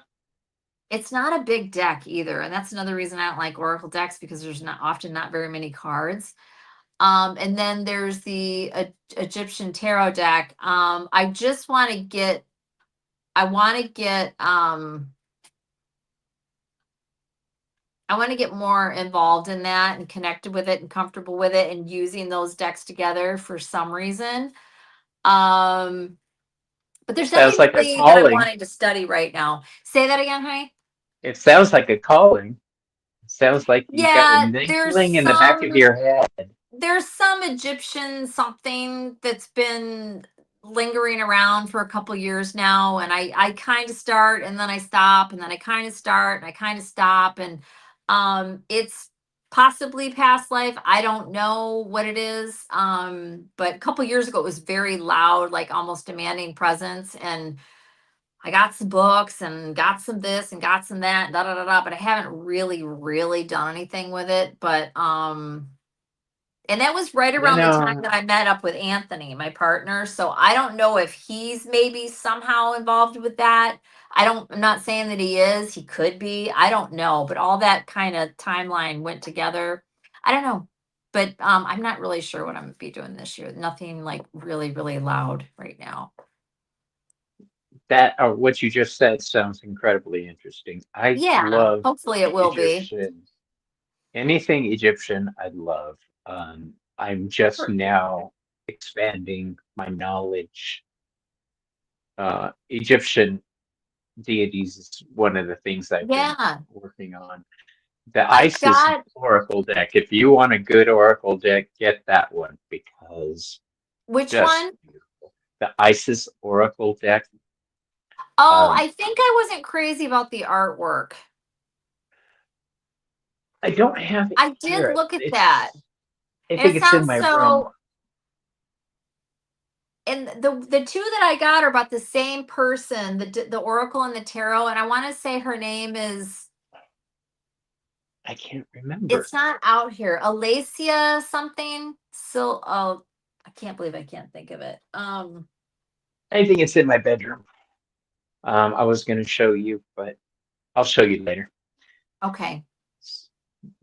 It's not a big deck either, and that's another reason I don't like oracle decks because there's not often not very many cards. And then there's the Egyptian tarot deck. I just want to get I want to get I want to get more involved in that and connected with it and comfortable with it and using those decks together for some reason. Um, but there's Sounds nothing like a really that I'm calling. wanting to study right now. Say that again, honey. It sounds like a calling. It sounds like you've got an Yeah, inkling in the back of your head. there's some Egyptian something that's been lingering around for a couple years now, and I kind of start and then I stop and then I kind of start and I kind of stop, and it's possibly past life. I don't know what it is. But a couple years ago it was very loud, like almost demanding presence, and I got some books and got some this and got some that, da da da da, but I haven't really done anything with it. But and that was right You around the time know, that I met up with Anthony, my partner. So I don't know if he's maybe somehow involved with that. I'm not saying that he is. He could be. I don't know. But all that kind of timeline went together. I don't know. But I'm not really sure what I'm gonna be doing this year. Nothing like really loud right now. that or what you just said sounds incredibly interesting. I Yeah, love hopefully it will be. Egyptian. Anything Egyptian, I love. I'm just Sure. now expanding my knowledge. Egyptian deities is one of the things I've been Yeah, working on. The I've ISIS got Oracle deck. If you want a good Oracle deck, get that one because which just one? beautiful. The ISIS Oracle deck. Oh, Um, I think I wasn't crazy about the artwork. I don't have it I did here. look at that. I And think it it's in sounds my room. so, and the two that I got are about the same person, the Oracle and the Tarot, and I want to say her name is, I can't remember. it's not out here. Alacia something. So oh, I can't believe I can't think of it. I think it's in my bedroom. I was going to show you, but I'll show you later. Okay.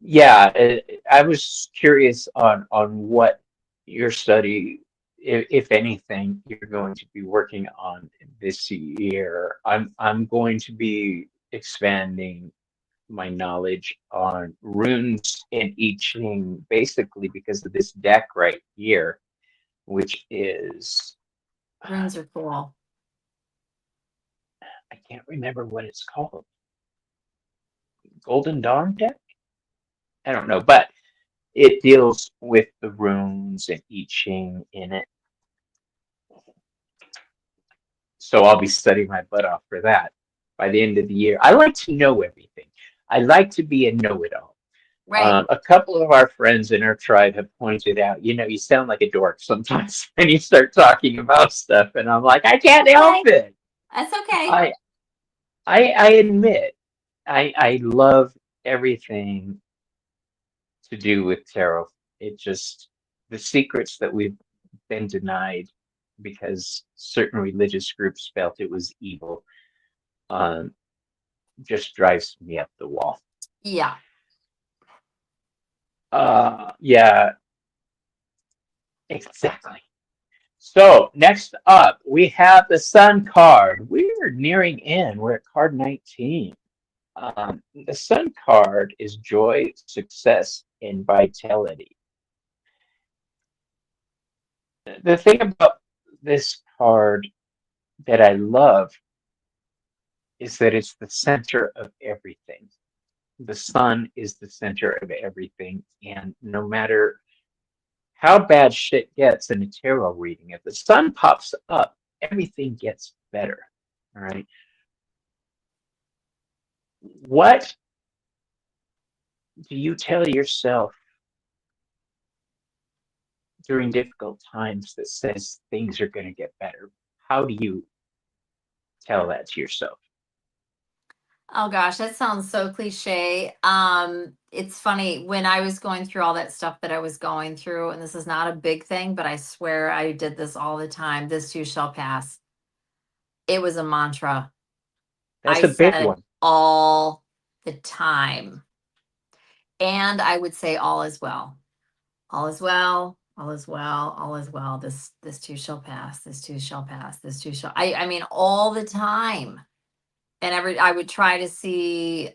Yeah, I was curious on what your study, if anything, you're going to be working on this year. I'm going to be expanding my knowledge on runes and I Ching, basically because of this deck right here, which is Runes are cool. I can't remember what it's called. Golden Dawn deck? I don't know, but it deals with the runes and I Ching in it. So I'll be studying my butt off for that by the end of the year. I like to know everything. I like to be a know-it-all. Right. A couple of our friends in our tribe have pointed out, you sound like a dork sometimes when you start talking about stuff, and I'm like, I can't Okay. help it. That's okay. I I admit I love everything to do with tarot. It just the secrets that we've been denied because certain religious groups felt it was evil, um, just drives me up the wall. Yeah. Yeah, exactly. So next up, we have the Sun card. We're nearing in. We're at card 19. The Sun card is joy, success, and vitality. The thing about this card that I love is that it's the center of everything. The sun is the center of everything, and no matter how bad shit gets in a tarot reading, if the sun pops up, everything gets better. All right. What do you tell yourself during difficult times that says things are going to get better? How do you tell that to yourself? Oh gosh, that sounds so cliche. It's funny when I was going through all that stuff that I was going through, and this is not a big thing, but I swear I did this all the time. This too shall pass. It was a mantra. That's I a big said it one. all the time. And I would say all is well. All is well, all is well, all is well. This too shall pass. This too shall pass. This too shall I mean all the time. And I would try to see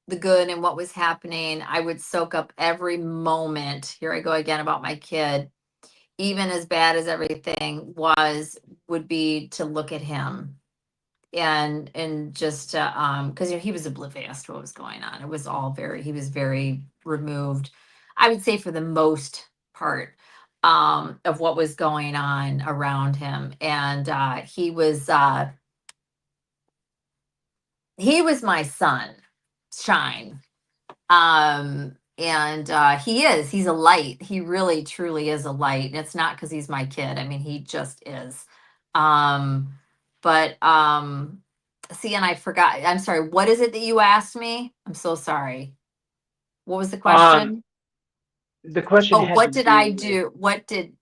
the good and what was happening. I would soak up every moment. Here I go again about my kid. Even as bad as everything was, would be to look at him and just because he was oblivious to what was going on. It was all very he was very removed. I would say for the most part of what was going on around him, and he was my sun shine. And he's a light. He really truly is a light. And it's not because he's my kid. I mean, he just is. Um, but see, and I forgot. I'm sorry. What is it that you asked me? I'm so sorry. What was the Um, question? the question Oh, had to what did do I with do? What did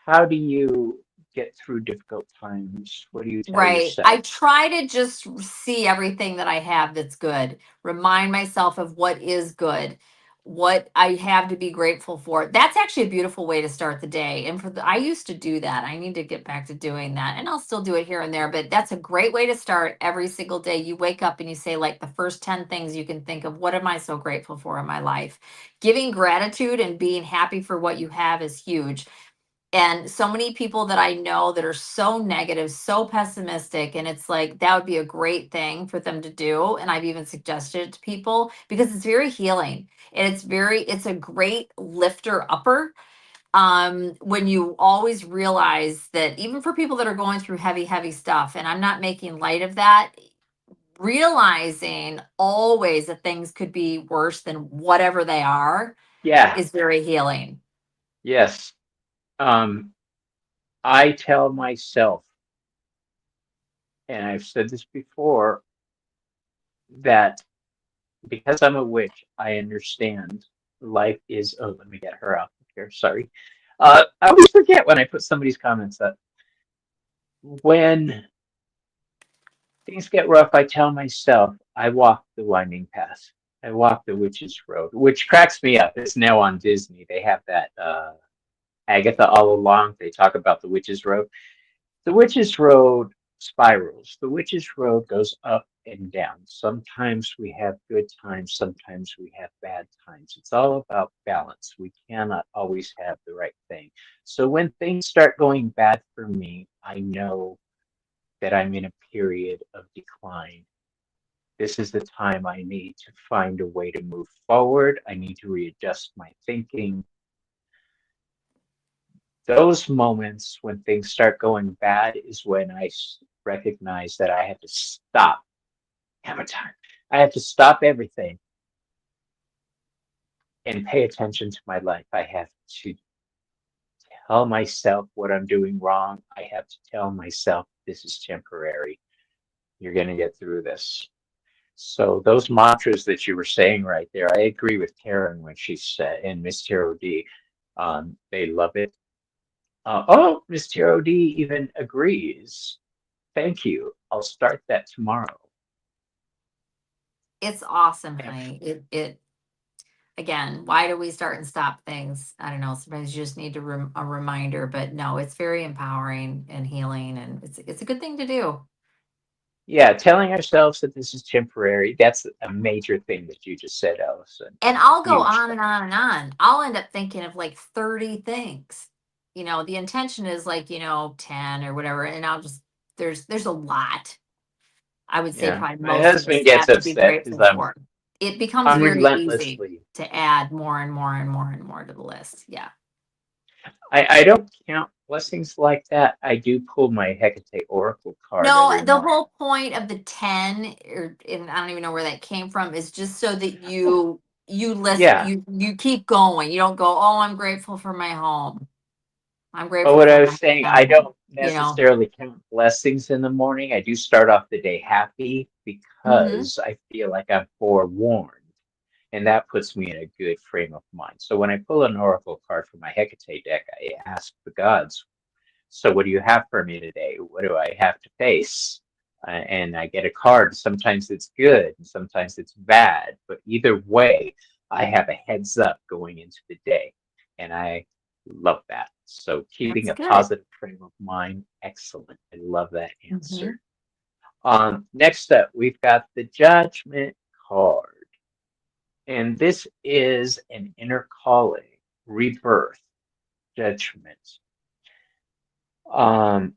how do you get through difficult times? What do you tell Right. I yourself? try to just see everything that I have that's good. Remind myself of what is good, what I have to be grateful for. That's actually a beautiful way to start the day. And I used to do that. I need to get back to doing that. And I'll still do it here and there, but that's a great way to start every single day. You wake up and you say like the first 10 things you can think of, what am I so grateful for in my life? Giving gratitude and being happy for what you have is huge. And so many people that I know that are so negative, so pessimistic, and it's like that would be a great thing for them to do. And I've even suggested it to people because it's very healing and it's a great lifter upper. When you always realize that even for people that are going through heavy, heavy stuff, and I'm not making light of that, realizing always that things could be worse than whatever they are Yeah. is very healing. Yes. Um, I tell myself, and I've said this before, that because I'm a witch, I understand life is. Oh, let me get her out of here. Sorry. I always forget when I put somebody's comments up. When things get rough, I tell myself I walk the winding path. I walk the witch's road, which cracks me up. It's now on Disney. They have that Agatha all along. They talk about the witch's road. The witch's road spirals. The witch's road goes up and down. Sometimes we have good times, sometimes we have bad times. It's all about balance. We cannot always have the right thing. So when things start going bad for me, I know that I'm in a period of decline. This is the time I need to find a way to move forward. I need to readjust my thinking. Those moments when things start going bad is when I recognize that I have to stop. Hammer time. I have to stop everything and pay attention to my life. I have to tell myself what I'm doing wrong. I have to tell myself this is temporary. You're going to get through this. So those mantras that you were saying right there, I agree with Karen when she said, and Miss Taro D, they love it. Oh, Miss Taro D even agrees. Thank you. I'll start that tomorrow. It's awesome, And honey. It again, why do we start and stop things? I don't know. Sometimes you just need to a reminder, but no, it's very empowering and healing, and it's a good thing to do. yeah, telling ourselves that this is temporary, that's a major thing that you just said, Allison. And I'll go Huge on and thing. on and on. I'll end up thinking of like 30 things. The intention is like, 10 or whatever, and I'll just there's a lot. I would say Yeah. probably My most of husband us gets have to be upset because grateful for. It becomes I'm very easy relentlessly. to add more and more and more and more to the list. Yeah. I don't count blessings like that. I do pull my Hecate Oracle card No, every the morning. whole point of the 10, and I don't even know where that came from, is just so that you listen, Yeah. you keep going. You don't go, "Oh, I'm grateful for my home. I'm But grateful what I for was my saying, I family." don't You know. necessarily count blessings in the morning. I do start off the day happy Mhm. because I feel like I'm forewarned. And that puts me in a good frame of mind. So when I pull an oracle card from my Hecate deck, I ask the gods, so what do you have for me today? What do I have to face? And I get a card. Sometimes it's good, and sometimes it's bad. But either way, I have a heads up going into the day. And I love that. So keeping That's a good. positive frame of mind, excellent. I love that Mhm. answer. Next up, we've got the Judgment card. And this is an inner calling, rebirth, judgment. Um,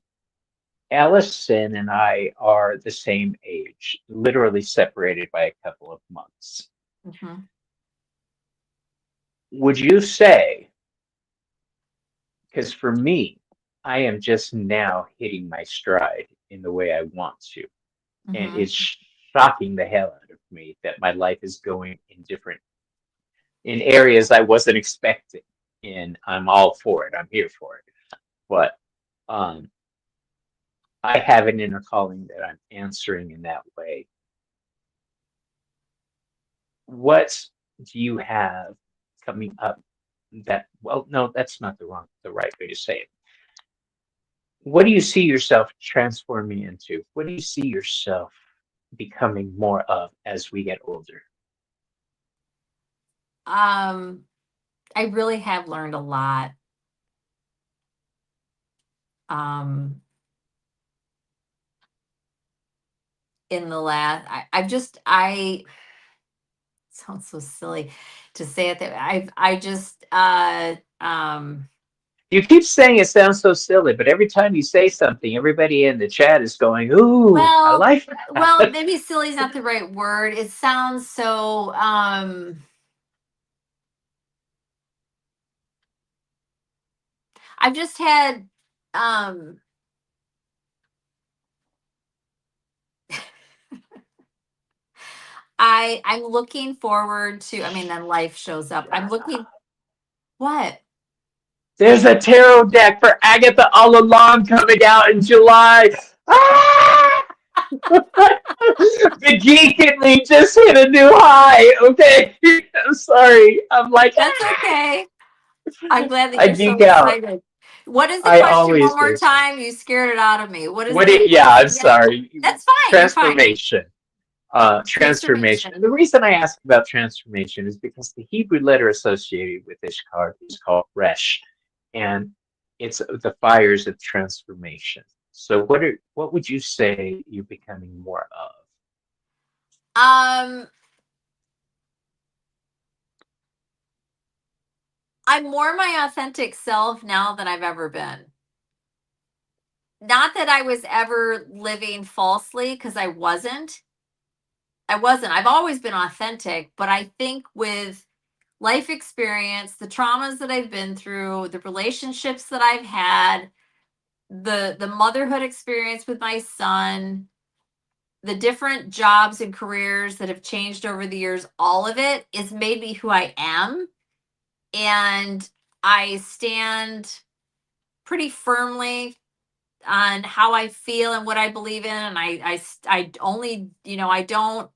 Allison and I are the same age, literally separated by a couple of months. Mhm. Would you say, because for me, I am just now hitting my stride in the way I want to, and Mhm. it's shocking the hell out of me that my life is going in areas I wasn't expecting, and I'm all for it. I'm here for it. But um, I have an inner calling that I'm answering in that way. What do you have coming up that, well, no, that's not the right way to say it. What do you see yourself transforming into? What do you see yourself becoming more of as we get older? Um, I really have learned a lot. Um, in the last, I've just, sounds so silly to say it that I just, You keep saying it sounds so silly, but every time you say something, everybody in the chat is going, "Ooh, I well, like well, that." maybe silly is not the right word. It sounds so, I've just had, um, I'm looking forward to, I mean, then life shows up. I'm looking, what? There's a tarot deck for Agatha All Along coming out in July. Ah! The geek in me just hit a new high. Okay, I'm sorry. I'm like, That's okay. I'm glad that I you're so geek out. excited. What is the I question one always more do. time? You scared it out of me. What is What? the Yeah, question I'm again? sorry. That's fine. You're fine. Transformation. Transformation. And Transformation. the reason I ask about transformation is because the Hebrew letter associated with this card is called Resh, and it's the fires of transformation. So, what would you say you're becoming more of? Um, I'm more my authentic self now than I've ever been. Not that I was ever living falsely, because I wasn't. I wasn't. I've always been authentic, but I think with life experience, the traumas that I've been through, the relationships that I've had, the motherhood experience with my son, the different jobs and careers that have changed over the years, all of it has made me who I am. And I stand pretty firmly on how I feel and what I believe in. And I only, I don't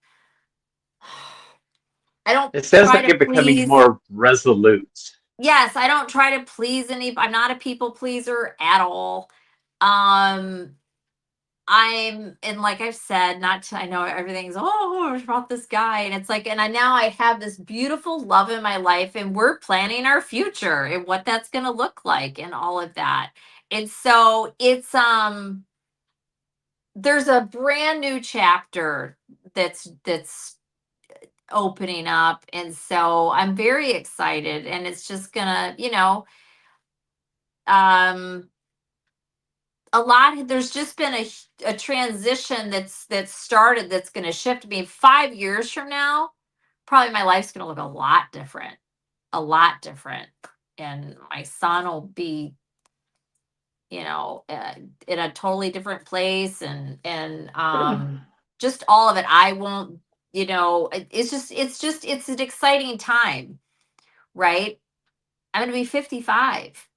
It sounds try like to you're becoming please. more resolute. Yes, I don't try to please I'm not a people pleaser at all. Um, and like I've said, not to, I know everything's, oh, it's about this guy. And it's like, and now I have this beautiful love in my life, and we're planning our future and what that's going to look like and all of that. And so there's a brand new chapter that's opening up. And so I'm very excited, and it's just gonna, um, a lot, there's just been a transition that's started, that's going to shift me 5 years from now. Probably my life's going to look a lot different. And my son will be, in a totally different place. And just all of it. I won't, it's an exciting time, right? I'm going to be 55.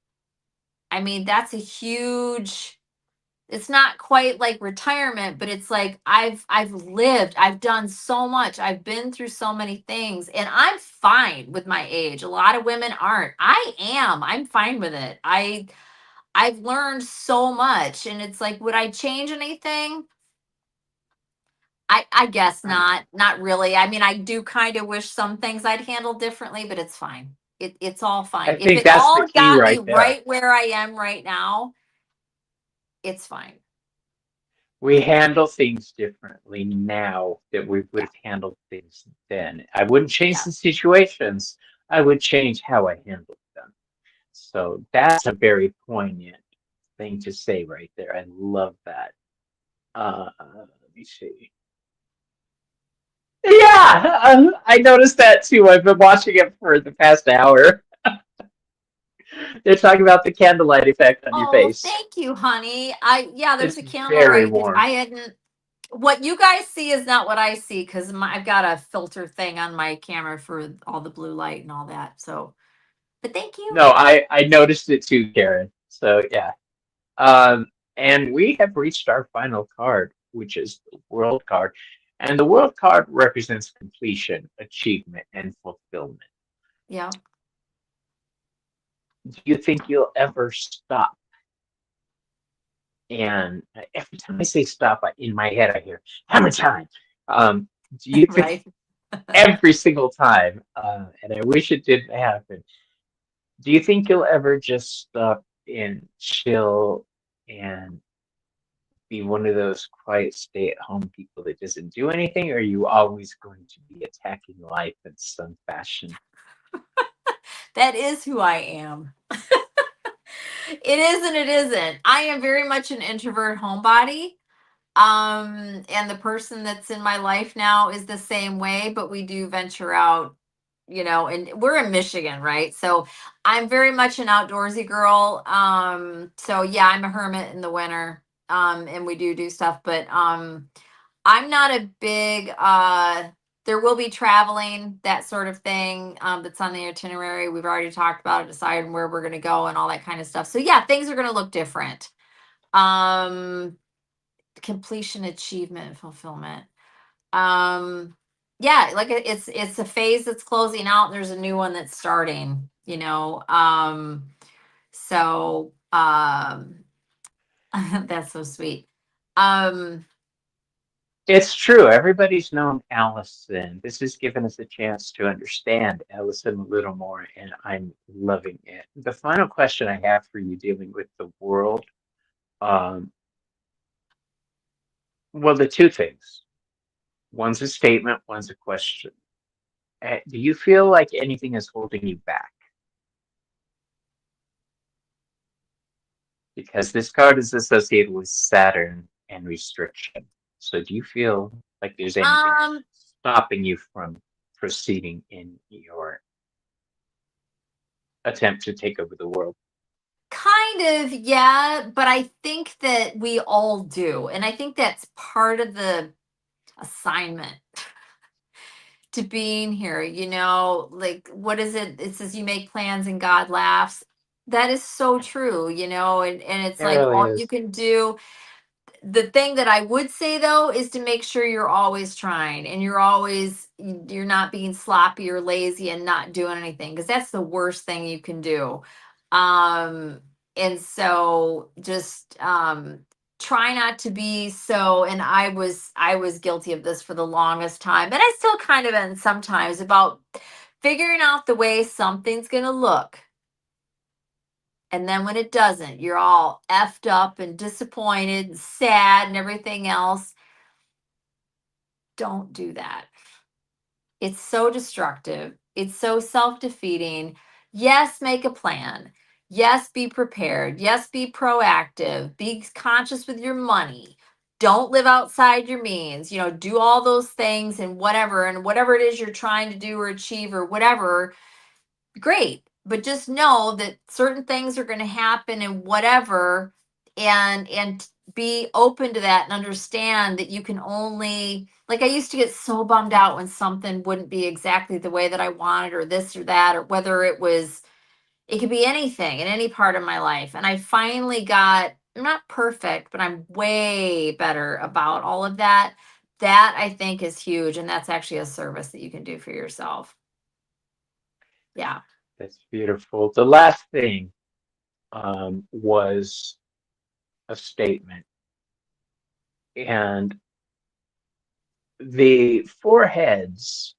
I mean, that's a huge, it's not quite like retirement, but it's like I've lived, I've done so much, I've been through so many things, and I'm fine with my age. A lot of women aren't. I'm fine with it. I've learned so much, and it's like, would I change anything? I guess I, not really. I mean, I do kind of wish some things I'd handle differently, but it's fine. It's all fine. I If think it that's the all key got me right there. right where I am right now, it's fine. We handle things differently now that we would Yeah. have handled things then. I wouldn't change Yeah. the situations, I would change how I handled them. So that's a very poignant thing to say right there. I love that. Let me see. Yeah, I noticed that too. I've been watching it for the past hour. They're talking about the candlelight effect on your Oh, face. thank you, honey. Yeah, there's It's a very candlelight. warm. I hadn't. What you guys see is not what I see, because I've got a filter thing on my camera for all the blue light and all that. So, but thank you. No, I noticed it too, Karen. So yeah. Um, and we have reached our final card, which is the World card. And the World card represents completion, achievement, and fulfillment. Yeah. Do you think you'll ever stop? And every time I say stop, in my head I hear hammer time. Do you think Right. every single time, and I wish it didn't happen, do you think you'll ever just stop and chill and be one of those quiet stay-at-home people that doesn't do anything, or are you always going to be attacking life in some fashion? That is who I am. It is and it isn't. I am very much an introvert homebody. And the person that's in my life now is the same way, but we do venture out, and we're in Michigan, right? So I'm very much an outdoorsy girl. So yeah, I'm a hermit in the winter. And we do stuff, but I'm not a big There will be traveling, that sort of thing, that's on the itinerary. We've already talked about it, deciding where we're going to go and all that kind of stuff. So yeah, things are going to look different. Um, completion, achievement, and fulfillment. Um, yeah, like it's a phase that's closing out, and there's a new one that's starting. So that's so sweet. Um, It's true. Everybody's known Allison. This has given us a chance to understand Allison a little more, and I'm loving it. The final question I have for you dealing with the world, um, well, the two things. One's a statement, one's a question. Do you feel like anything is holding you back? Because this card is associated with Saturn and restriction. So do you feel like there's anything um, stopping you from proceeding in your attempt to take over the world? kind of, yeah, but I think that we all do. And I think that's part of the assignment to being here. Like, what is it? It says you make plans and God laughs. That is so true, and it's It like really all you is. can do. The thing that I would say though is to make sure you're always trying and you're not being sloppy or lazy and not doing anything, because that's the worst thing you can do. Um and so just try not to be so, and I was guilty of this for the longest time, and I still kind of am sometimes, about figuring out the way something's going to look, and then when it doesn't, you're all effed up and disappointed and sad and everything else. Don't do that. It's so destructive. It's so self defeating. Yes, make a plan. Yes, be prepared. Yes, be proactive. Be conscious with your money. Don't live outside your means. Do all those things and whatever it is you're trying to do or achieve or whatever, great, but just know that certain things are going to happen and whatever, and be open to that and understand that you can only, like, I used to get so bummed out when something wouldn't be exactly the way that I wanted, or this or that, or whether it could be anything in any part of my life, and I finally got, I'm not perfect, but I'm way better about all of that. That I think is huge, and that's actually a service that you can do for yourself. Yeah. That's beautiful. The last thing was a statement, and the four heads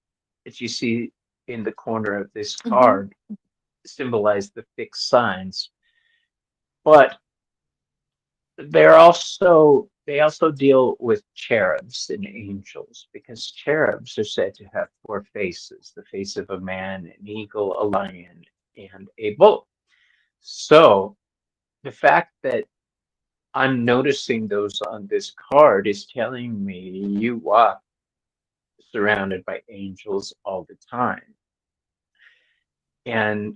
that you see in the corner of this Hmm. card symbolize the fixed signs, but they also deal with cherubs and angels, because cherubs are said to have four faces: the face of a man, an eagle, a lion, and a bull. So the fact that I'm noticing those on this card is telling me you walk surrounded by angels all the time. And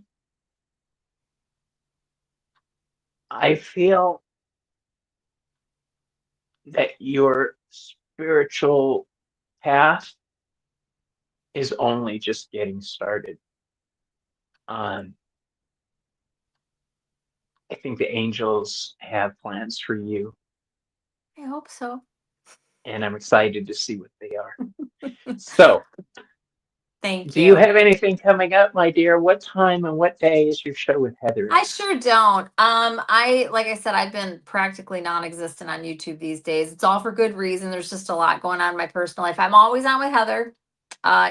I feel that your spiritual path is only just getting started. Um, I think the angels have plans for you, I hope so. and I'm excited to see what they are. So, Thank do you you. have anything coming up, my dear? What time and what day is your show with Heather I at? sure don't. Like I said, I've been practically non-existent on YouTube these days. It's all for good reason. There's just a lot going on in my personal life. I'm always on with Heather,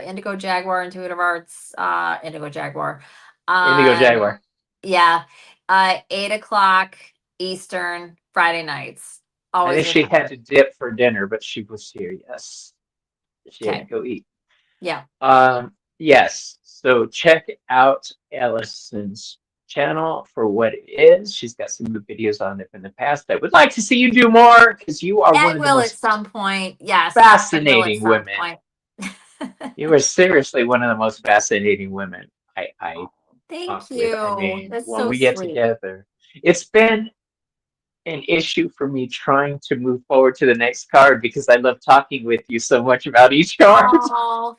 Indigo Jaguar, Intuitive Arts, Indigo Jaguar. Indigo On Jaguar. Yeah, 8 o'clock Eastern, Friday nights. I Always think with she had Heather. to dip for dinner, but she was here. Yes, she had to Okay. go eat. Yeah. Yes. So check out Allison's channel for what it is. She's got some good videos on it in the past. I would like to see you do more, because you are one I of the will at most some point. Yes, I will at fascinating some women. point. You are seriously one of the most fascinating women I talk Thank with. I you. mean, That's when so we get sweet. together, it's been an issue for me trying to move forward to the next card, because I love talking with you so much about each card. Oh.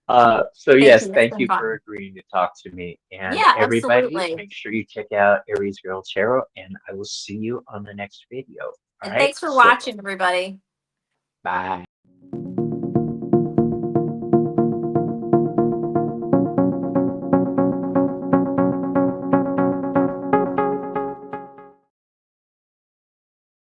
So Thank yes, you. It's thank been you for fun. agreeing to talk to me. And Yeah, everybody, absolutely. make sure you check out AriesGirl Tarot, and I will see you on the next video. All And right, thanks for so watching, everybody. bye.